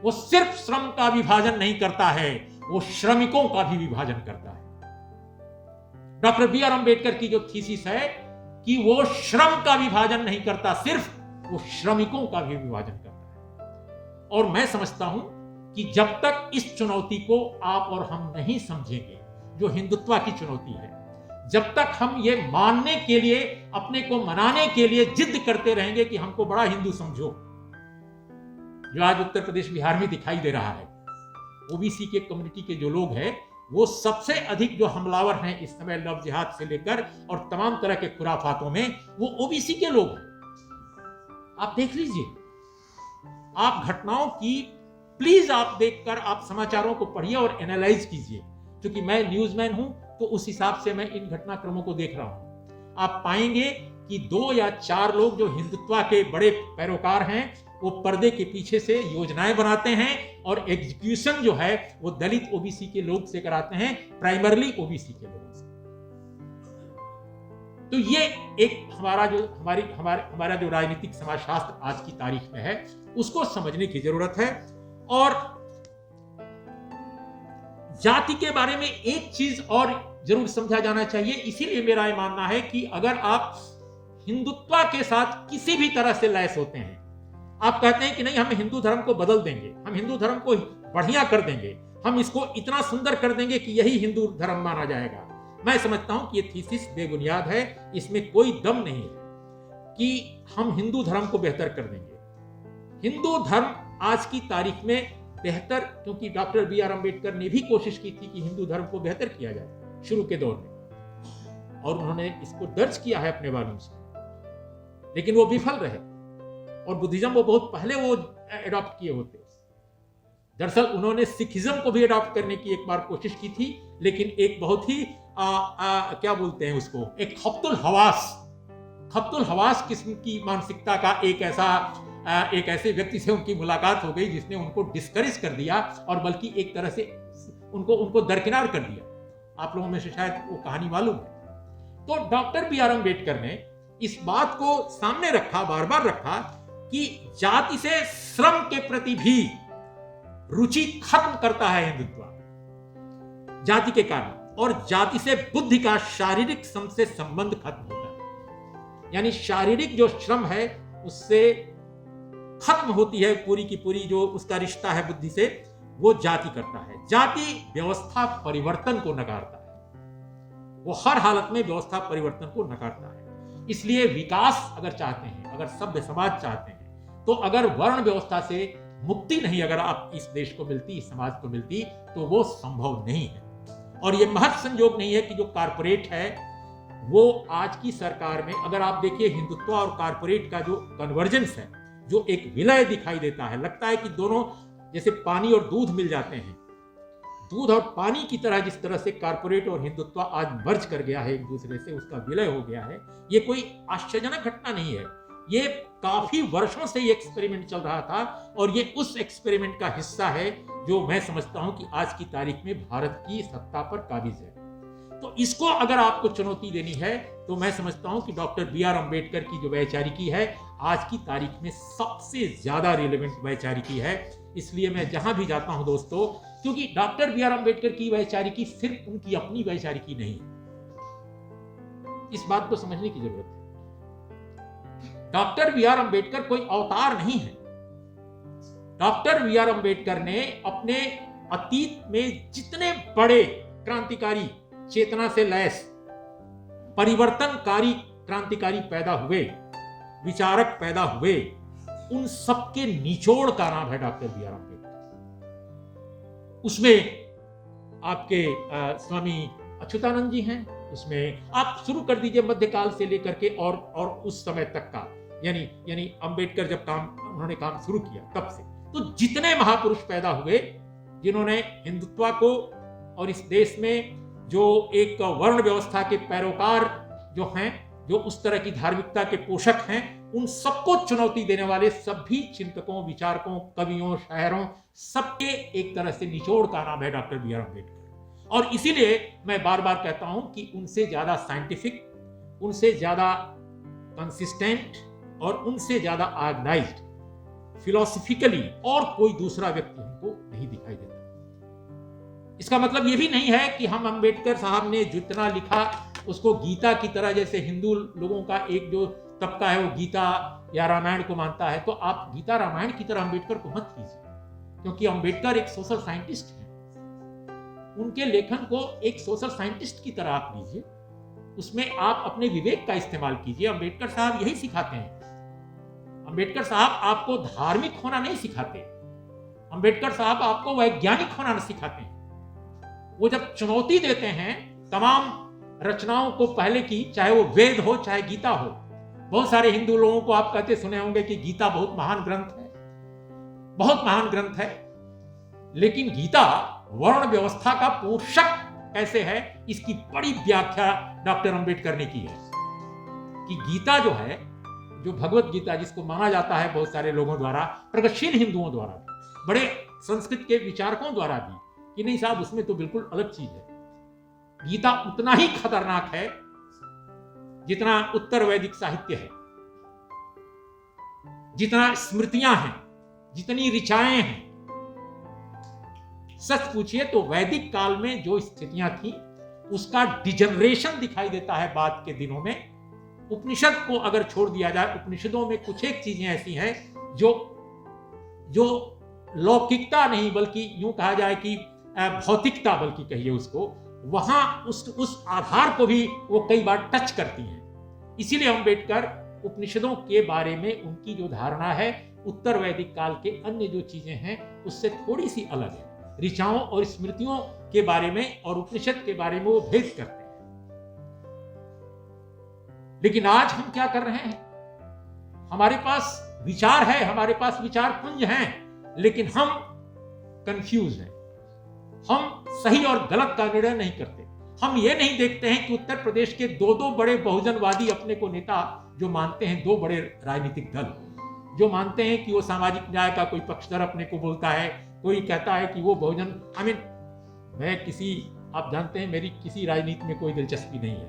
वो सिर्फ श्रम का विभाजन नहीं करता है, वो श्रमिकों का भी विभाजन करता है। डॉक्टर बी आर अम्बेडकर की जो थीसिस है कि वो श्रम का विभाजन नहीं करता, सिर्फ वो श्रमिकों का भी विभाजन करता है। और मैं समझता हूं कि जब तक इस चुनौती को आप और हम नहीं समझेंगे, जो हिंदुत्व की चुनौती है, जब तक हम ये मानने के लिए, अपने को मनाने के लिए जिद करते रहेंगे कि हमको बड़ा हिंदू समझो, जो आज उत्तर प्रदेश बिहार में दिखाई दे रहा है। ओबीसी के कम्युनिटी के जो लोग हैं वो सबसे अधिक जो हमलावर हैं इस समय लव जिहाद से लेकर और तमाम तरह के खुराफातों में, वो ओबीसी के लोग हैं। आप देख लीजिए, आप घटनाओं की प्लीज आप देखकर आप समाचारों को पढ़िए और एनालाइज कीजिए। क्योंकि मैं न्यूज़मैन हूं तो उस हिसाब से मैं इन घटनाक्रमों को देख रहा हूं। आप पाएंगे कि 2 या 4 लोग जो हिंदुत्व के बड़े पैरोकार हैं, वो पर्दे के पीछे से योजनाएं बनाते हैं और एग्जीक्यूशन जो है वो दलित ओबीसी के लोग से कराते हैं, प्राइमरली ओबीसी के लोगों से। तो ये एक हमारा जो राजनीतिक समाजशास्त्र आज की तारीख में है, उसको समझने की जरूरत है। और जाति के बारे में एक चीज और जरूर समझा जाना चाहिए। इसीलिए मेरा यह मानना है कि अगर आप हिंदुत्व के साथ किसी भी तरह से लैस होते हैं, आप कहते हैं कि नहीं हम हिंदू धर्म को बदल देंगे, हम हिंदू धर्म को बढ़िया कर देंगे, हम इसको इतना सुंदर कर देंगे कि यही हिंदू धर्म माना जाएगा, मैं समझता हूं कि ये थीसिस बेबुनियाद है। इसमें कोई दम नहीं है कि हम हिंदू धर्म को बेहतर कर देंगे। हिंदू धर्म आज की तारीख में बेहतर, क्योंकि डॉक्टर बी आर अम्बेडकर ने भी कोशिश की थी कि हिंदू धर्म को बेहतर किया जाए शुरू के दौर में, और उन्होंने इसको दर्ज किया है अपने वॉल्यूम से, लेकिन वो विफल रहे। और बुद्धिज्म वो बहुत पहले वो एडॉप्ट किए होते। दरअसल उन्होंने सिखिज्म को भी एडॉप्ट करने की एक बार कोशिश की थी, लेकिन एक बहुत ही क्या बोलते हैं उसको, एक खप्तुल हवास किस्म की मानसिकता का एक ऐसे व्यक्ति से उनकी मुलाकात हो गई जिसने उनको डिस्करेज कर दिया और बल्कि एक तरह से उनको दरकिनार कर दिया। आप लोगों में से शायद वो कहानी मालूम है। तो डॉक्टर बी आर अम्बेडकर ने इस बात को सामने रखा, बार बार रखा कि जाति से श्रम के प्रति भी रुचि खत्म करता है हिंदुत्व, जाति के कारण, और जाति से बुद्धि का शारीरिक श्रम से संबंध खत्म होता है। यानी शारीरिक जो श्रम है उससे खत्म होती है पूरी की पूरी जो उसका रिश्ता है बुद्धि से, वो जाति करता है। जाति व्यवस्था परिवर्तन को नकारता है, वो हर हालत में व्यवस्था परिवर्तन को नकारता है। इसलिए विकास अगर चाहते हैं, अगर सभ्य समाज चाहते हैं, तो अगर वर्ण व्यवस्था से मुक्ति नहीं अगर आप इस देश को मिलती, इस समाज को मिलती, तो वो संभव नहीं है। और ये महज संयोग नहीं है कि जो कारपोरेट है वो आज की सरकार में, अगर आप देखिए हिंदुत्व और कारपोरेट का जो कन्वर्जेंस है, जो एक विलय दिखाई देता है, लगता है कि दोनों जैसे पानी और दूध मिल जाते हैं, दूध और पानी की तरह जिस तरह से कारपोरेट और हिंदुत्व आज मर्ज कर गया है एक दूसरे से, उसका विलय हो गया है। ये कोई आश्चर्यजनक घटना नहीं है, ये काफी वर्षों से ये एक्सपेरिमेंट चल रहा था और ये उस एक्सपेरिमेंट का हिस्सा है जो मैं समझता हूं कि आज की तारीख में भारत की सत्ता पर काबिज है। तो इसको अगर आपको चुनौती देनी है तो मैं समझता हूं कि डॉक्टर बी आर अम्बेडकर की जो वैचारिकी है आज की तारीख में सबसे ज्यादा रिलेवेंट वैचारिकी है। इसलिए मैं जहां भी जाता हूं दोस्तों, क्योंकि डॉक्टर बी आर अम्बेडकर की वैचारिकी सिर्फ उनकी अपनी वैचारिकी नहीं है, इस बात को समझने की जरूरत है। डॉक्टर बी आर अम्बेडकर कोई अवतार नहीं है। डॉक्टर बी आर अम्बेडकर ने अपने अतीत में जितने बड़े क्रांतिकारी चेतना से लैस परिवर्तनकारी क्रांतिकारी पैदा हुए, विचारक पैदा हुए, उन सबके निचोड़ का नाम है डॉक्टर बी आर अम्बेडकर। उसमें आपके स्वामी अच्युतानंद जी हैं, उसमें आप शुरू कर दीजिए मध्यकाल से लेकर के और उस समय तक का, यानी अम्बेडकर जब काम उन्होंने काम शुरू किया तब से। तो जितने महापुरुष पैदा हुए जिन्होंने हिंदुत्व को और इस देश में जो एक वर्ण व्यवस्था के पैरोकार जो हैं, जो उस तरह की धार्मिकता के पोषक हैं, उन सबको चुनौती देने वाले सभी चिंतकों, विचारकों, कवियों, शायरों, सबके एक तरह से निचोड़ का नाम है डॉक्टर बी आर अम्बेडकर। और इसीलिए मैं बार बार कहता हूं कि उनसे ज्यादा साइंटिफिक, उनसे ज्यादा कंसिस्टेंट और उनसे ज्यादा ऑर्गेनाइज्ड फिलोसफिकली और कोई दूसरा व्यक्ति हमको नहीं दिखाई देता। इसका मतलब यह भी नहीं है कि हम अंबेडकर साहब ने जितना लिखा उसको गीता की तरह, जैसे हिंदू लोगों का एक जो तबका है वो गीता या रामायण को मानता है, तो आप गीता रामायण की तरह अंबेडकर को मत कीजिए, क्योंकि अंबेडकर एक सोशल साइंटिस्ट हैं। उनके लेखन को एक सोशल साइंटिस्ट की तरह आप लीजिए, उसमें आप अपने विवेक का इस्तेमाल कीजिए। अंबेडकर साहब यही सिखाते हैं। अंबेडकर साहब आपको धार्मिक होना नहीं सिखाते, अंबेडकर साहब आपको वैज्ञानिक होना नहीं सिखाते हैं। वो जब चुनौती देते हैं तमाम रचनाओं को पहले की, चाहे वो वेद हो चाहे गीता हो, बहुत सारे हिंदू लोगों को आप कहते सुने होंगे कि गीता बहुत महान ग्रंथ है, बहुत महान ग्रंथ है, लेकिन गीता वर्ण व्यवस्था का पोषक कैसे है, इसकी बड़ी व्याख्या डॉक्टर अंबेडकर ने की है। कि गीता जो है, जो भगवत गीता जिसको माना जाता है बहुत सारे लोगों द्वारा, प्रगतिशील हिंदुओं द्वारा भी, बड़े संस्कृत के विचारकों द्वारा भी, कि नहीं साहब उसमें तो बिल्कुल अलग चीज है। गीता उतना ही खतरनाक है जितना उत्तर वैदिक साहित्य है, जितना स्मृतियां हैं, जितनी ऋचाएं हैं। सच पूछिए तो वैदिक काल में जो स्थितियां थी उसका डिजनरेशन दिखाई देता है बाद के दिनों में। उपनिषद को अगर छोड़ दिया जाए, उपनिषदों में कुछ एक चीजें ऐसी हैं जो लौकिकता नहीं बल्कि यूं कहा जाए कि भौतिकता, बल्कि कहिए उसको, वहां उस आधार को भी वो कई बार टच करती हैं। इसीलिए अम्बेडकर उपनिषदों के बारे में उनकी जो धारणा है उत्तर वैदिक काल के अन्य जो चीजें हैं उससे थोड़ी सी अलग है। ऋचाओं और स्मृतियों के बारे में और उपनिषद के बारे में वो भेद करते हैं। लेकिन आज हम क्या कर रहे हैं? हमारे पास विचार है, हमारे पास विचार पुंज हैं, लेकिन हम कंफ्यूज हैं। हम सही और गलत का निर्णय नहीं करते। हम ये नहीं देखते हैं कि उत्तर प्रदेश के दो बड़े बहुजनवादी अपने को नेता जो मानते हैं, दो बड़े राजनीतिक दल जो मानते हैं कि वो सामाजिक न्याय का कोई पक्षधर अपने को बोलता है, कोई कहता है कि वो बहुजन, आप जानते हैं मेरी किसी राजनीति में कोई दिलचस्पी नहीं है,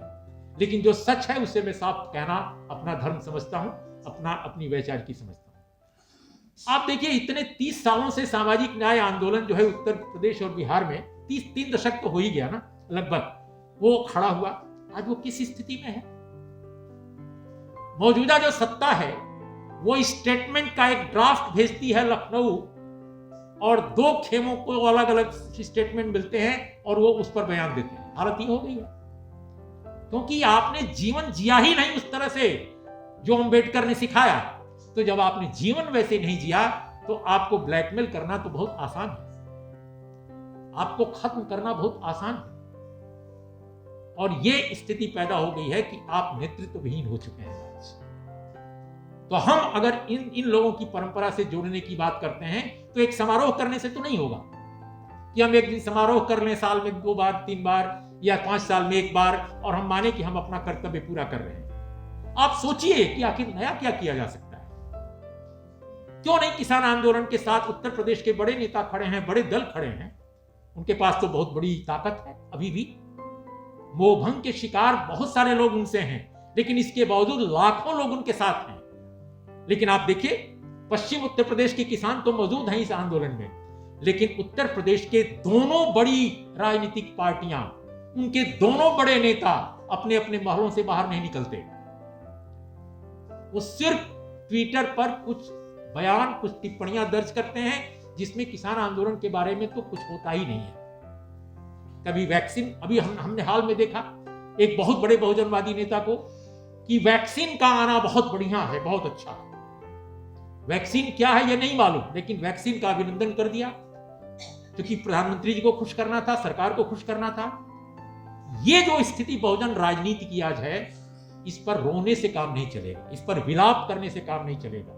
लेकिन जो सच है उससे मैं साफ कहना अपना धर्म समझता हूं, अपनी वैचारिकी समझता हूं। आप देखिए इतने 30 सालों से सामाजिक न्याय आंदोलन जो है उत्तर प्रदेश और बिहार में 3 दशक तो हो ही गया ना लगभग, वो खड़ा हुआ। आज वो किस स्थिति में है? मौजूदा जो सत्ता है वो स्टेटमेंट का एक ड्राफ्ट भेजती है लखनऊ और 2 खेमों को अलग अलग स्टेटमेंट मिलते हैं और वो उस पर बयान देते हैं। हालत ही हो गई है क्योंकि आपने जीवन जिया ही नहीं उस तरह से जो अंबेडकर ने सिखाया। तो जब आपने जीवन वैसे नहीं जिया तो आपको ब्लैकमेल करना तो बहुत आसान है, आपको खत्म करना बहुत आसान है। और ये स्थिति पैदा हो गई है कि आप नेतृत्वहीन हो चुके हैं। तो हम अगर इन लोगों की परंपरा से जोड़ने की बात करते हैं तो एक समारोह करने से तो नहीं होगा कि हम एक दिन समारोह कर लें, साल में 2 बार 3 बार या 5 साल में 1 बार, और हम माने कि हम अपना कर्तव्य पूरा कर रहे हैं। आप सोचिए कि आखिर नया क्या किया जा सकता है। क्यों नहीं किसान आंदोलन के साथ उत्तर प्रदेश के बड़े नेता खड़े हैं, बड़े दल खड़े हैं, उनके पास तो बहुत बड़ी ताकत है। अभी भी मोहभंग के शिकार बहुत सारे लोग उनसे हैं, लेकिन इसके बावजूद लाखों लोग उनके साथ हैं। लेकिन आप देखिए पश्चिम उत्तर प्रदेश के किसान तो मौजूद हैं इस आंदोलन में, लेकिन उत्तर प्रदेश के दोनों बड़ी राजनीतिक पार्टियां, उनके दोनों बड़े नेता अपने अपने महलों से बाहर नहीं निकलते। वो सिर्फ ट्विटर पर कुछ बयान, कुछ टिप्पणियां दर्ज करते हैं जिसमें किसान आंदोलन के बारे में तो कुछ होता ही नहीं है। कभी वैक्सीन, अभी हमने हाल में देखा एक बहुत बड़े बहुजनवादी नेता को कि वैक्सीन का आना बहुत बढ़िया है, बहुत अच्छा है। वैक्सीन क्या है ये नहीं मालूम, लेकिन वैक्सीन का अभिनंदन कर दिया क्योंकि प्रधानमंत्री जी को खुश करना था, सरकार को खुश करना था। ये जो स्थिति बहुजन राजनीति की आज है, इस पर रोने से काम नहीं चलेगा, इस पर विलाप करने से काम नहीं चलेगा।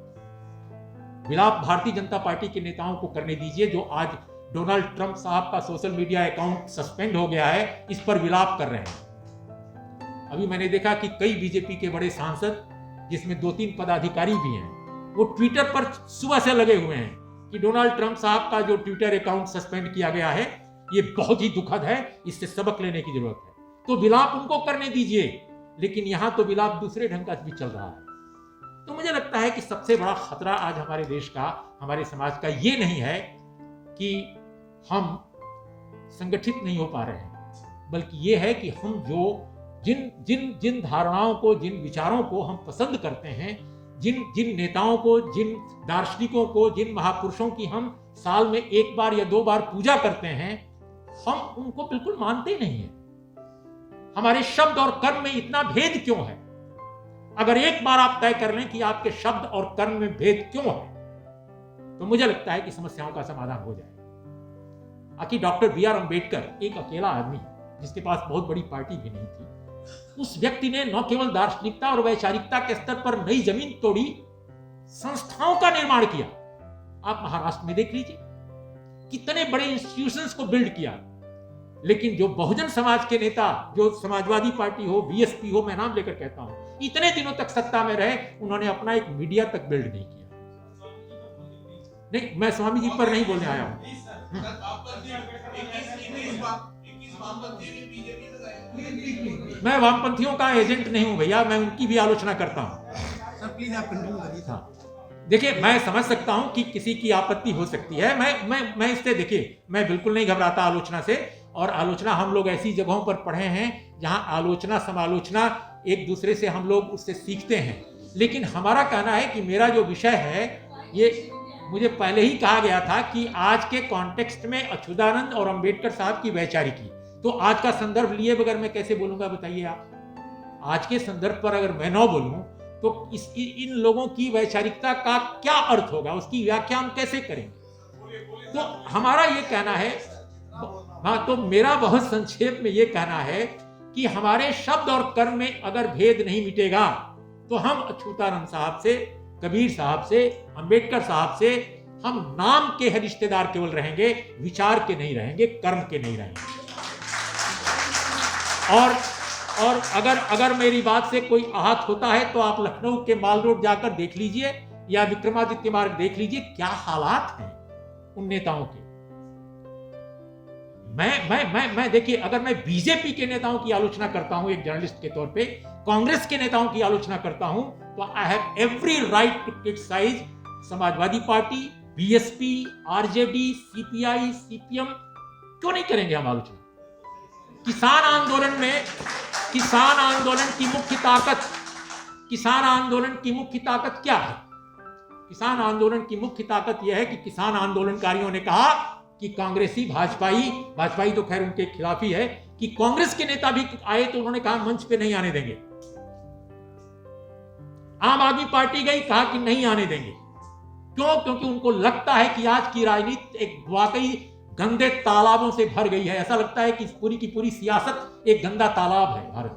विलाप भारतीय जनता पार्टी के नेताओं को करने दीजिए जो आज डोनाल्ड ट्रंप साहब का सोशल मीडिया अकाउंट सस्पेंड हो गया है, इस पर विलाप कर रहे हैं। अभी मैंने देखा कि कई बीजेपी के बड़े सांसद, जिसमें 2-3 पदाधिकारी भी हैं, वो ट्विटर पर सुबह से लगे हुए हैं कि डोनाल्ड ट्रंप साहब का जो ट्विटर अकाउंट सस्पेंड किया गया है ये बहुत ही दुखद है, इससे सबक लेने की जरूरत है। तो विलाप उनको करने दीजिए, लेकिन यहां तो विलाप दूसरे ढंग का भी चल रहा है। तो मुझे लगता है कि सबसे बड़ा खतरा आज हमारे देश का, हमारे समाज का ये नहीं है कि हम संगठित नहीं हो पा रहे हैं, बल्कि ये है कि हम जो जिन धारणाओं को, जिन विचारों को हम पसंद करते हैं, जिन नेताओं को, जिन दार्शनिकों को, जिन महापुरुषों की हम साल में 1 बार या 2 बार पूजा करते हैं, हम उनको बिल्कुल मानते नहीं हैं। हमारे शब्द और कर्म में इतना भेद क्यों है? अगर एक बार आप तय कर लें कि आपके शब्द और कर्म में भेद क्यों है, तो मुझे लगता है कि समस्याओं का समाधान हो जाएगा। आखिर डॉक्टर बी आर अम्बेडकर एक अकेला आदमी जिसके पास बहुत बड़ी पार्टी भी नहीं थी, उस व्यक्ति ने न केवल दार्शनिकता और वैचारिकता के स्तर पर नई जमीन तोड़ी, संस्थाओं का निर्माण किया। आप महाराष्ट्र में देख लीजिए, कितने बड़े इंस्टीट्यूशंस को बिल्ड किया। लेकिन जो बहुजन समाज के नेता, जो समाजवादी पार्टी हो, बीएसपी हो, मैं नाम लेकर कहता हूं, इतने दिनों तक सत्ता में रहे, उन्होंने अपना एक मीडिया तक बिल्ड नहीं किया। नहीं, मैं स्वामी जी पर नहीं बोलने आया हूं। मैं वामपंथियों का एजेंट नहीं हूं भैया, मैं उनकी भी आलोचना करता हूं। सर प्लीज आप कंटिन्यू करिए। हाँ, देखिए, मैं समझ सकता हूं कि किसी की आपत्ति हो सकती है। मैं इससे, देखिए, मैं बिल्कुल नहीं घबराता आलोचना से। और आलोचना हम लोग ऐसी जगहों पर पढ़े हैं जहां आलोचना समालोचना एक दूसरे से हम लोग उससे सीखते हैं। लेकिन हमारा कहना है कि मेरा जो विषय है, ये मुझे पहले ही कहा गया था कि आज के कॉन्टेक्स्ट में अच्युतानंद और अंबेडकर साहब की वैचारिकी, तो आज का संदर्भ लिए बगैर मैं कैसे बोलूंगा बताइए आप? आज के संदर्भ पर अगर मैं न बोलूं तो इन लोगों की वैचारिकता का क्या अर्थ होगा, उसकी व्याख्या हम कैसे करेंगे? तो हमारा ये कहना है, हाँ, तो मेरा बहुत संक्षेप में ये कहना है कि हमारे शब्द और कर्म में अगर भेद नहीं मिटेगा तो हम अच्युतानंद साहब से, कबीर साहब से, अंबेडकर साहब से हम नाम के हैं रिश्तेदार केवल रहेंगे, विचार के नहीं रहेंगे, कर्म के नहीं रहेंगे। और अगर मेरी बात से कोई आहत होता है तो आप लखनऊ के माल रोड जाकर देख लीजिए या विक्रमादित्य मार्ग देख लीजिए, क्या हालात हैं उन नेताओं के। मैं देखिए, अगर मैं बीजेपी के नेताओं की आलोचना करता हूं एक जर्नलिस्ट के तौर पे, कांग्रेस के नेताओं की आलोचना करता हूं, तो I have every right to criticise Samajwadi Party, BSP, RJD, CPI, CPM. क्यों नहीं करेंगे हम आलोचना? किसान आंदोलन में, किसान आंदोलन की मुख्य ताकत क्या है? किसान आंदोलन की मुख्य ताकत यह है कि किसान आंदोलनकारियों ने कहा कि कांग्रेसी, भाजपाई तो खैर उनके खिलाफ ही है, कि कांग्रेस के नेता भी आए तो उन्होंने कहा मंच पे नहीं आने देंगे। आम आदमी पार्टी गई, कहा कि नहीं आने देंगे। क्यों? क्योंकि उनको लगता है कि आज की राजनीति एक वाकई गंदे तालाबों से भर गई है। ऐसा लगता है कि पूरी की पूरी सियासत एक गंदा तालाब है भारत।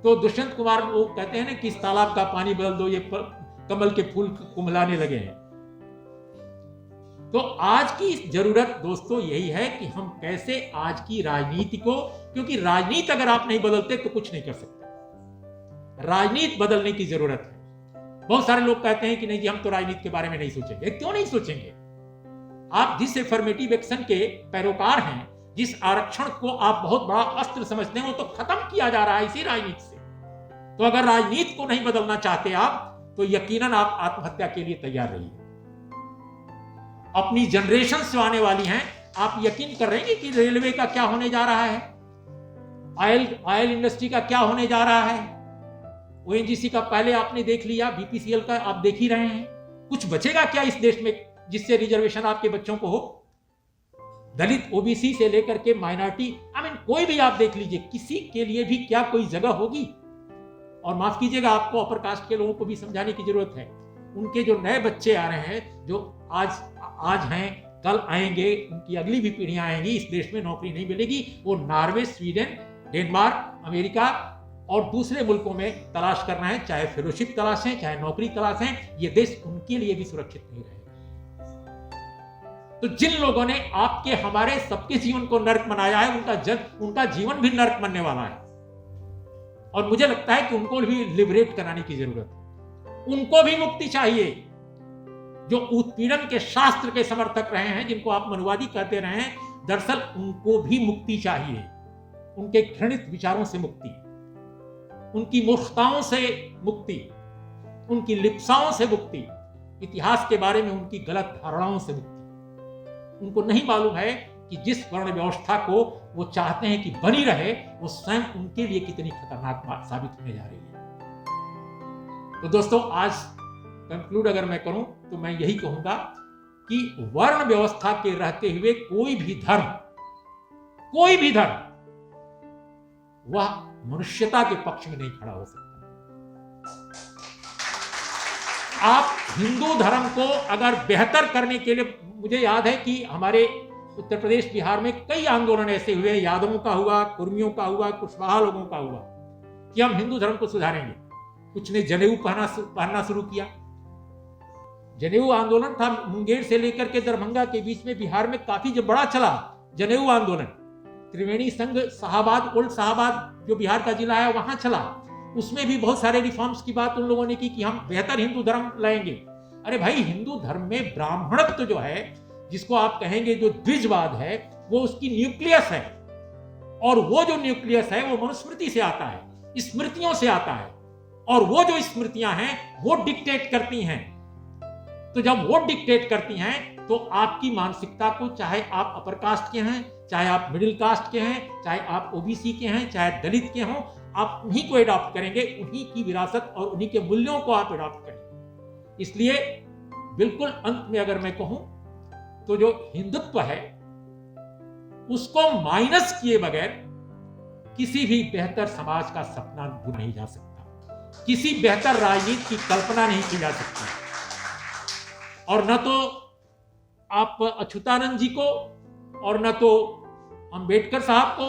तो दुष्यंत कुमार वो कहते हैं ना कि इस तालाब का पानी बदल दो, ये कमल के फूल कुम्हलाने लगे हैं। तो आज की जरूरत दोस्तों यही है कि हम कैसे आज की राजनीति को, क्योंकि राजनीति अगर आप नहीं बदलते तो कुछ नहीं कर सकते। राजनीति बदलने की जरूरत है। बहुत सारे लोग कहते हैं कि नहीं जी, हम तो राजनीति के बारे में नहीं सोचेंगे। क्यों नहीं सोचेंगे? आप जिस एफर्मेटिव एक्शन के पैरोकार हैं, जिस आरक्षण को आप बहुत बड़ा अस्त्र समझते हैं, वो तो खत्म किया जा रहा है इसी राजनीति से। तो अगर राजनीति को नहीं बदलना चाहते आप, तो यकीनन आप आत्महत्या के लिए तैयार रहिए। अपनी जनरेशन जो आने वाली हैं, आप यकीन कर रहे हैं कि रेलवे का क्या होने जा रहा है, ऑयल इंडस्ट्री का क्या होने जा रहा है, ओएनजीसी का पहले आपने देख लिया, बीपीसीएल का आप देख ही रहे हैं। कुछ बचेगा क्या इस देश में जिससे रिजर्वेशन आपके बच्चों को हो? दलित, ओबीसी से लेकर के माइनॉरिटी, कोई भी आप देख लीजिए, किसी के लिए भी क्या कोई जगह होगी? और माफ कीजिएगा, आपको अपर कास्ट के लोगों को भी समझाने की जरूरत है। उनके जो नए बच्चे आ रहे हैं, जो आज हैं, कल आएंगे, उनकी अगली भी पीढ़ियां आएंगी, इस देश में नौकरी नहीं मिलेगी। वो नॉर्वे, स्वीडन, डेनमार्क, अमेरिका और दूसरे मुल्कों में तलाश करना है, चाहे फेलोशिप तलाशें, चाहे नौकरी तलाशें, ये देश उनके लिए भी सुरक्षित नहीं रहेगा। तो जिन लोगों ने आपके हमारे सबके जीवन को नर्क बनाया है, उनका जीवन भी नर्क बनने वाला है। और मुझे लगता है कि उनको भी लिबरेट कराने की जरूरत है। उनको भी मुक्ति चाहिए। जो उत्पीड़न के शास्त्र के समर्थक रहे हैं, जिनको आप मनुवादी कहते रहे हैं, दरअसल उनको भी मुक्ति चाहिए। उनके घृणित विचारों से मुक्ति, उनकी मूर्खताओं से मुक्ति, उनकी लिप्साओं से मुक्ति, इतिहास के बारे में उनकी गलत धारणाओं से मुक्ति। उनको नहीं मालूम है कि जिस वर्ण व्यवस्था को वो चाहते हैं कि बनी रहे, वो स्वयं उनके लिए कितनी खतरनाक बात साबित होने जा रही है। तो दोस्तों, आज कंक्लूड अगर मैं करूं तो मैं यही कहूंगा कि वर्ण व्यवस्था के रहते हुए कोई भी धर्म वह मनुष्यता के पक्ष में नहीं खड़ा हो सकता। आप हिंदू धर्म को अगर बेहतर करने के लिए, मुझे याद है कि हमारे उत्तर प्रदेश बिहार में कई आंदोलन ऐसे हुए, यादवों का हुआ, कुर्मियों का हुआ, कुशवाहा लोगों का हुआ, कि हम हिंदू धर्म को सुधारेंगे। कुछ ने जनेऊ पहनना शुरू किया। जनेऊ आंदोलन था मुंगेर से लेकर के दरभंगा के बीच में, बिहार में काफी जब बड़ा चला जनेऊ आंदोलन। त्रिवेणी संघ साहाबाद, ओल्ड साहाबाद जो बिहार का जिला है, वहां चला। उसमें भी बहुत सारे रिफॉर्म्स की बात उन लोगों ने की कि हम बेहतर हिंदू धर्म लाएंगे। अरे भाई, हिंदू धर्म में ब्राह्मणत्व जो है, जिसको आप कहेंगे जो द्विजवाद है, वो उसकी न्यूक्लियस है। और वो जो न्यूक्लियस है वो मनुस्मृति से आता है, स्मृतियों से आता है। और वो जो स्मृतियां हैं वो डिक्टेट करती हैं। तो जब वो डिक्टेट करती हैं तो आपकी मानसिकता को, चाहे आप अपर कास्ट के हैं, चाहे आप मिडिल कास्ट के हैं, चाहे आप ओबीसी के हैं, चाहे दलित के हों, आप उन्हीं को एडॉप्ट करेंगे, उन्हीं की विरासत और उन्हीं के मूल्यों को आप एडॉप्ट करेंगे। इसलिए बिल्कुल अंत में अगर मैं कहूं तो जो हिंदुत्व है उसको माइनस किए बगैर किसी भी बेहतर समाज का सपना बुना नहीं जा सकता, किसी बेहतर राजनीति की कल्पना नहीं की जा सकती। और न तो आप अच्युतानंद जी को, और न तो अंबेडकर साहब को,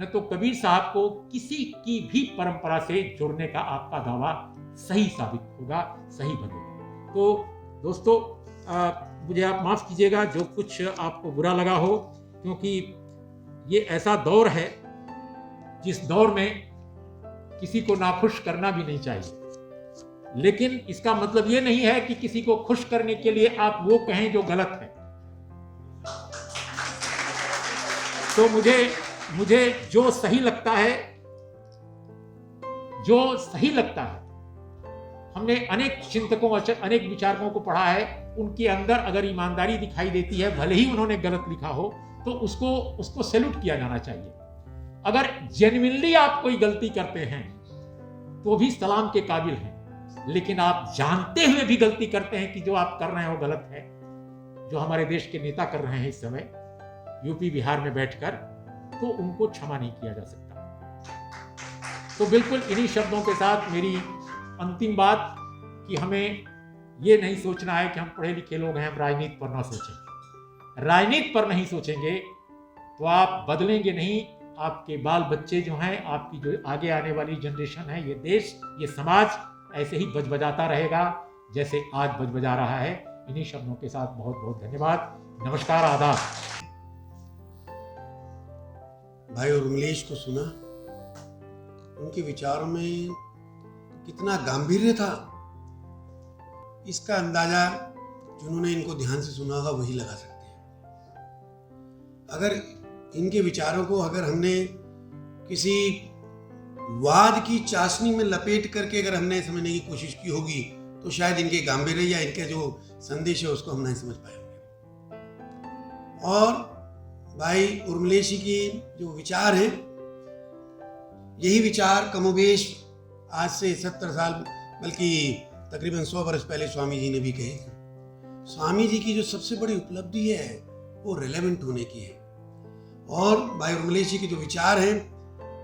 न तो कबीर साहब को किसी की भी परंपरा से जोड़ने का आपका दावा सही साबित होगा, सही बनेगा। तो दोस्तों, मुझे आप माफ कीजिएगा जो कुछ आपको बुरा लगा हो, क्योंकि ये ऐसा दौर है जिस दौर में किसी को नाखुश करना भी नहीं चाहिए। लेकिन इसका मतलब ये नहीं है कि किसी को खुश करने के लिए आप वो कहें जो गलत है। तो मुझे जो सही लगता है, हमने अनेक चिंतकों, अनेक विचारकों को पढ़ा है, उनके अंदर अगर ईमानदारी दिखाई देती है, भले ही उन्होंने गलत लिखा हो, तो उसको सैल्यूट किया जाना चाहिए। अगर जेन्युइनली आप कोई गलती करते हैं तो भी सलाम के काबिल हैं। लेकिन आप जानते हुए भी गलती करते हैं कि जो आप कर रहे हैं वो गलत है, जो हमारे देश के नेता कर रहे हैं इस समय यूपी बिहार में बैठकर, तो उनको क्षमा नहीं किया जा सकता। तो बिल्कुल इन्हीं शब्दों के साथ मेरी अंतिम बात कि हमें ये नहीं सोचना है कि हम पढ़े लिखे लोग हैं, हम राजनीति पर ना सोचें। राजनीति पर नहीं सोचेंगे तो आप बदलेंगे नहीं। आपके बाल बच्चे जो हैं, आपकी जो आगे आने वाली जनरेशन है, ये देश, ये समाज ऐसे ही बजबजाता रहेगा जैसे आज बजबजा रहा है। इन्हीं शब्दों के साथ बहुत बहुत धन्यवाद। नमस्कार, आदाब। भाई उर्मिलेश को सुना, उनके विचारों में कितना गांभीर्य था, इसका अंदाजा जिन्होंने इनको ध्यान से सुना होगा वही लगा सकते हैं। अगर इनके विचारों को हमने किसी वाद की चाशनी में लपेट करके अगर हमने समझने की कोशिश की होगी तो शायद इनके गांभीर्य या इनके जो संदेश है उसको हम नहीं समझ पाए होंगे। और भाई उर्मिलेश की जो विचार हैं, यही विचार कमोबेश आज से 70 साल, बल्कि तकरीबन 100 वर्ष पहले स्वामी जी ने भी कहे थे। स्वामी जी की जो सबसे बड़ी उपलब्धि है वो रिलेवेंट होने की है। और भाई उर्मिलेश जी के जो विचार हैं,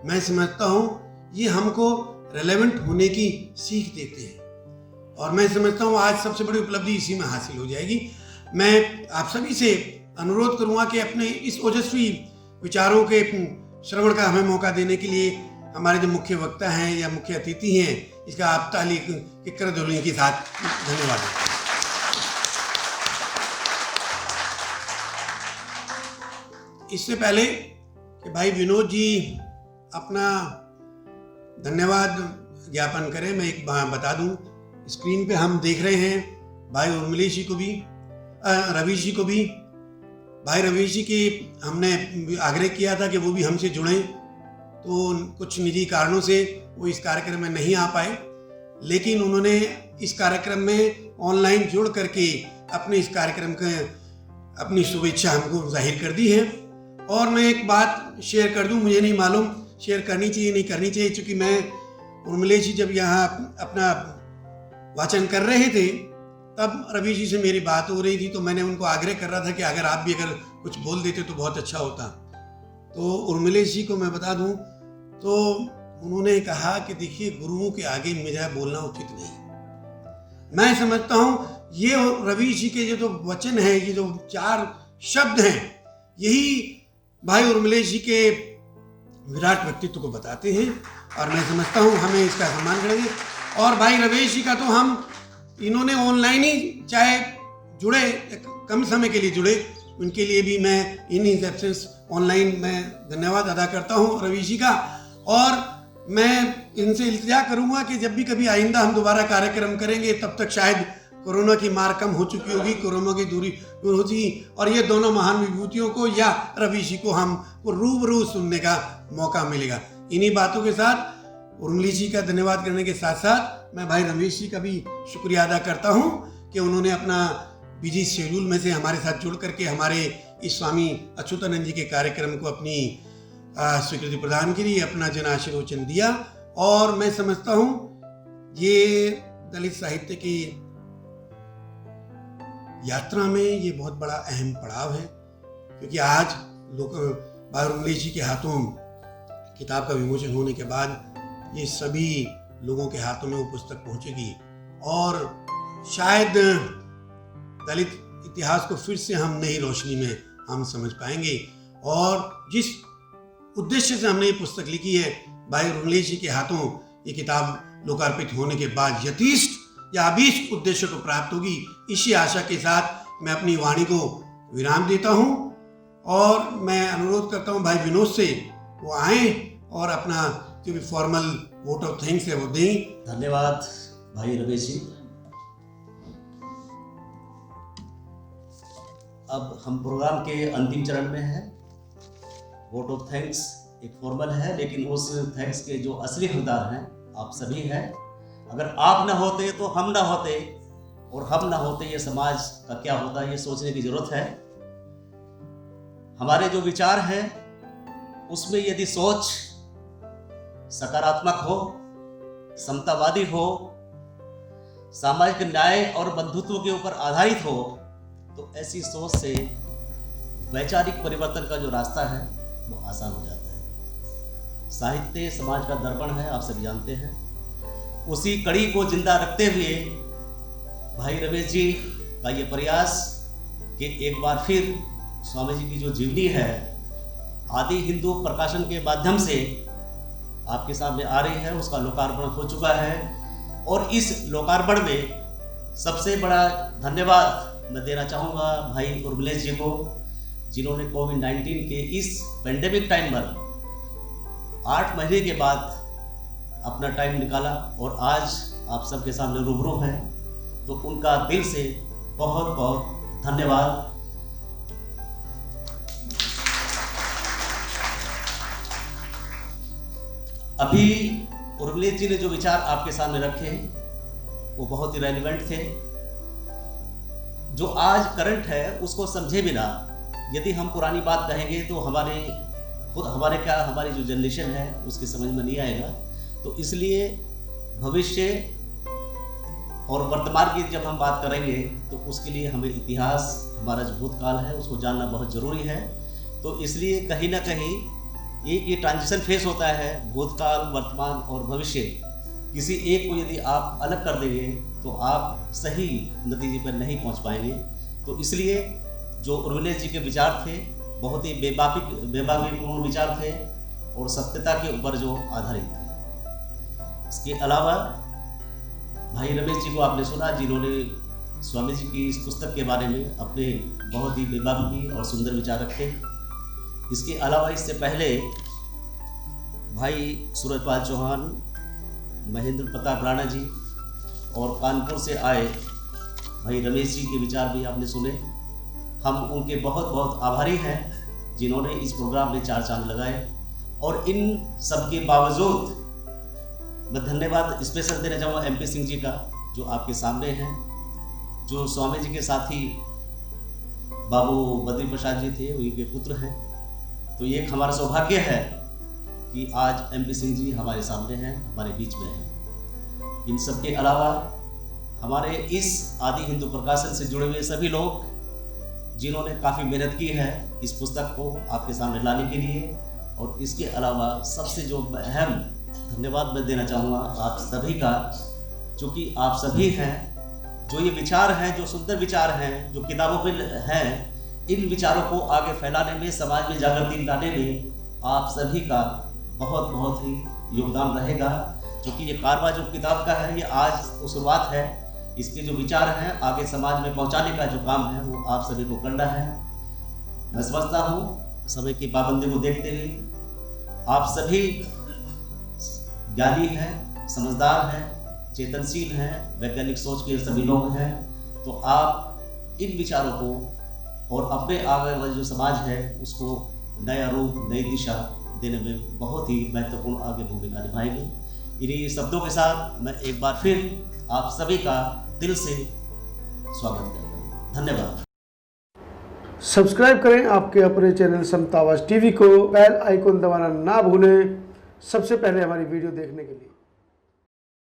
मैं समझता हूँ ये हमको रिलेवेंट होने की सीख देते हैं। और मैं समझता हूँ आज सबसे बड़ी उपलब्धि इसी में हासिल हो जाएगी। मैं आप सभी से अनुरोध करूँगा कि अपने इस ओजस्वी विचारों के श्रवण का हमें मौका देने के लिए हमारे जो मुख्य वक्ता हैं या मुख्य अतिथि हैं, इसका आप ताली की करताली के साथ धन्यवाद। इससे पहले कि भाई विनोद जी अपना धन्यवाद ज्ञापन करें, मैं एक बात बता दूं, स्क्रीन पे हम देख रहे हैं भाई उर्मिलेश जी को भी, रवीश जी को भी। भाई रवीश जी की हमने आग्रह किया था कि वो भी हमसे जुड़ें, तो कुछ निजी कारणों से वो इस कार्यक्रम में नहीं आ पाए, लेकिन उन्होंने इस कार्यक्रम में ऑनलाइन जुड़ करके अपने इस कार्यक्रम का अपनी शुभेच्छा हमको जाहिर कर दी है। और मैं एक बात शेयर कर दूं, मुझे नहीं मालूम शेयर करनी चाहिए नहीं करनी चाहिए, क्योंकि मैं उर्मिलेश जी जब यहाँ अपना वाचन कर रहे थे तब रवि जी से मेरी बात हो रही थी, तो मैंने उनको आग्रह कर रहा था कि अगर आप भी अगर कुछ बोल देते तो बहुत अच्छा होता। तो उर्मिलेश जी को मैं बता दूं तो उन्होंने कहा कि देखिए गुरुओं के आगे मेरा बोलना उचित नहीं। मैं समझता हूँ ये रवि जी के जो वचन है, ये जो 4 शब्द हैं, यही भाई उर्मिलेश जी के विराट व्यक्तित्व को बताते हैं, और मैं समझता हूँ हमें इसका सम्मान करेंगे। और भाई रवेश जी का तो हम इन्होंने ऑनलाइन ही चाहे जुड़े, कम समय के लिए जुड़े, उनके लिए भी मैं इन इंसेप्शंस ऑनलाइन मैं धन्यवाद अदा करता हूँ रवीश जी का। और मैं इनसे इल्तिजा करूँगा कि जब भी कभी आइंदा हम दोबारा कार्यक्रम करेंगे तब तक शायद कोरोना की मार कम हो चुकी होगी, कोरोना की दूरी दूर होगी, और ये दोनों महान विभूतियों को या रवीश जी को हमको रूबरू सुनने का मौका मिलेगा। इन्हीं बातों के साथ उर्मिलेश जी का धन्यवाद करने के साथ साथ मैं भाई रमेश जी का भी शुक्रिया अदा करता हूँ कि उन्होंने अपना बिजी शेड्यूल में से हमारे साथ जुड़ करके हमारे इस स्वामी अच्युतानंद जी के कार्यक्रम को अपनी स्वीकृति प्रदान करी, अपना जन आशीर्वचन दिया। और मैं समझता हूँ ये दलित साहित्य की यात्रा में ये बहुत बड़ा अहम पड़ाव है, क्योंकि आज लोग भाई उर्मिलेश जी के हाथों किताब का विमोचन होने के बाद ये सभी लोगों के हाथों में वो पुस्तक पहुंचेगी, और शायद दलित इतिहास को फिर से हम नई रोशनी में हम समझ पाएंगे। और जिस उद्देश्य से हमने ये पुस्तक लिखी है, भाई उर्मिलेश जी के हाथों ये किताब लोकार्पित होने के बाद यथेष्ट या अभीष्ट उद्देश्य को प्राप्त होगी। इसी आशा के साथ मैं अपनी वाणी को विराम देता हूँ, और मैं अनुरोध करता हूँ भाई विनोद से वो आए और अपना जो भी फॉर्मल वोट ऑफ थैंक्स है वो दें। धन्यवाद भाई रमेश जी। अब हम प्रोग्राम के अंतिम चरण में हैं। वोट ऑफ थैंक्स एक फॉर्मल है, लेकिन उस थैंक्स के जो असली हकदार हैं आप सभी हैं। अगर आप ना होते तो हम ना होते, और हम ना होते ये समाज का क्या होता, ये सोचने की जरूरत है। हमारे जो विचार हैं उसमें यदि सोच सकारात्मक हो, समतावादी हो, सामाजिक न्याय और बंधुत्व के ऊपर आधारित हो, तो ऐसी सोच से वैचारिक परिवर्तन का जो रास्ता है वो आसान हो जाता है। साहित्य समाज का दर्पण है, आप सभी जानते हैं। उसी कड़ी को जिंदा रखते हुए भाई रमेश जी का ये प्रयास कि एक बार फिर स्वामी जी की जो जीवनी है आदि हिंदू प्रकाशन के माध्यम से आपके सामने आ रही है, उसका लोकार्पण हो चुका है। और इस लोकार्पण में सबसे बड़ा धन्यवाद मैं देना चाहूँगा भाई उर्मिलेश जी को, जिन्होंने कोविड-19 के इस पेंडेमिक टाइम पर 8 महीने के बाद अपना टाइम निकाला और आज आप सबके सामने रूबरू हैं, तो उनका दिल से बहुत बहुत धन्यवाद। अभी उर्मिलेश जी ने जो विचार आपके सामने रखे वो बहुत ही रेलिवेंट थे। जो आज करंट है उसको समझे बिना यदि हम पुरानी बात कहेंगे तो हमारी जो जनरेशन है उसकी समझ में नहीं आएगा। तो इसलिए भविष्य और वर्तमान की जब हम बात करेंगे तो उसके लिए हमें इतिहास, हमारा जो भूतकाल है उसको जानना बहुत ज़रूरी है। तो इसलिए कहीं ना कहीं एक ये ट्रांजिशन फेस होता है, भूतकाल, वर्तमान और भविष्य। किसी एक को यदि आप अलग कर देंगे तो आप सही नतीजे पर नहीं पहुंच पाएंगे। तो इसलिए जो उर्मिलेश जी के विचार थे बहुत ही बेबाकीपूर्ण विचार थे, और सत्यता के ऊपर जो आधारित है। इसके अलावा भाई रमेश जी को आपने सुना, जिन्होंने स्वामी जी की इस पुस्तक के बारे में अपने बहुत ही बेबाकी और सुंदर विचार रखे। इसके अलावा इससे पहले भाई सूरजपाल चौहान, महेंद्र प्रताप राणा जी और कानपुर से आए भाई रमेश जी के विचार भी आपने सुने। हम उनके बहुत बहुत आभारी हैं जिन्होंने इस प्रोग्राम में 4 चांद लगाए। और इन सब के बावजूद मैं धन्यवाद स्पेशल देना चाहूँगा MP सिंह जी का, जो आपके सामने हैं, जो स्वामी जी के साथी बाबू बद्री प्रसाद जी थे, उनके पुत्र हैं। तो ये एक हमारा सौभाग्य है कि आज MP सिंह जी हमारे सामने हैं, हमारे बीच में हैं। इन सब के अलावा हमारे इस आदि हिंदू प्रकाशन से जुड़े हुए सभी लोग जिन्होंने काफ़ी मेहनत की है इस पुस्तक को आपके सामने लाने के लिए। और इसके अलावा सबसे जो अहम धन्यवाद मैं देना चाहूँगा आप सभी का, क्योंकि आप सभी हैं जो ये विचार हैं, जो सुंदर विचार हैं, जो किताबों में हैं, इन विचारों को आगे फैलाने में, समाज में जागृति लाने में आप सभी का बहुत बहुत ही योगदान रहेगा। क्योंकि ये कारवा जो किताब का है, ये आज तो शुरुआत है, इसके जो विचार हैं आगे समाज में पहुंचाने का जो काम है वो आप सभी को करना है। मैं समझता हूँ समय की पाबंदी को देखते हुए आप सभी ज्ञानी हैं, समझदार हैं, चेतनशील हैं, वैज्ञानिक सोच के सभी लोग हैं। तो आप इन विचारों को और अपने आगे वाले जो समाज है उसको नया रूप, नई दिशा देने में बहुत ही महत्वपूर्ण आगे भूमिका निभाएंगे। इन्हीं शब्दों के साथ मैं एक बार फिर आप सभी का दिल से स्वागत करता हूँ। धन्यवाद। सब्सक्राइब करें आपके अपने चैनल समता आवाज़ टीवी को, बेल आइकन दबाना ना भूलें सबसे पहले हमारी वीडियो देखने के लिए।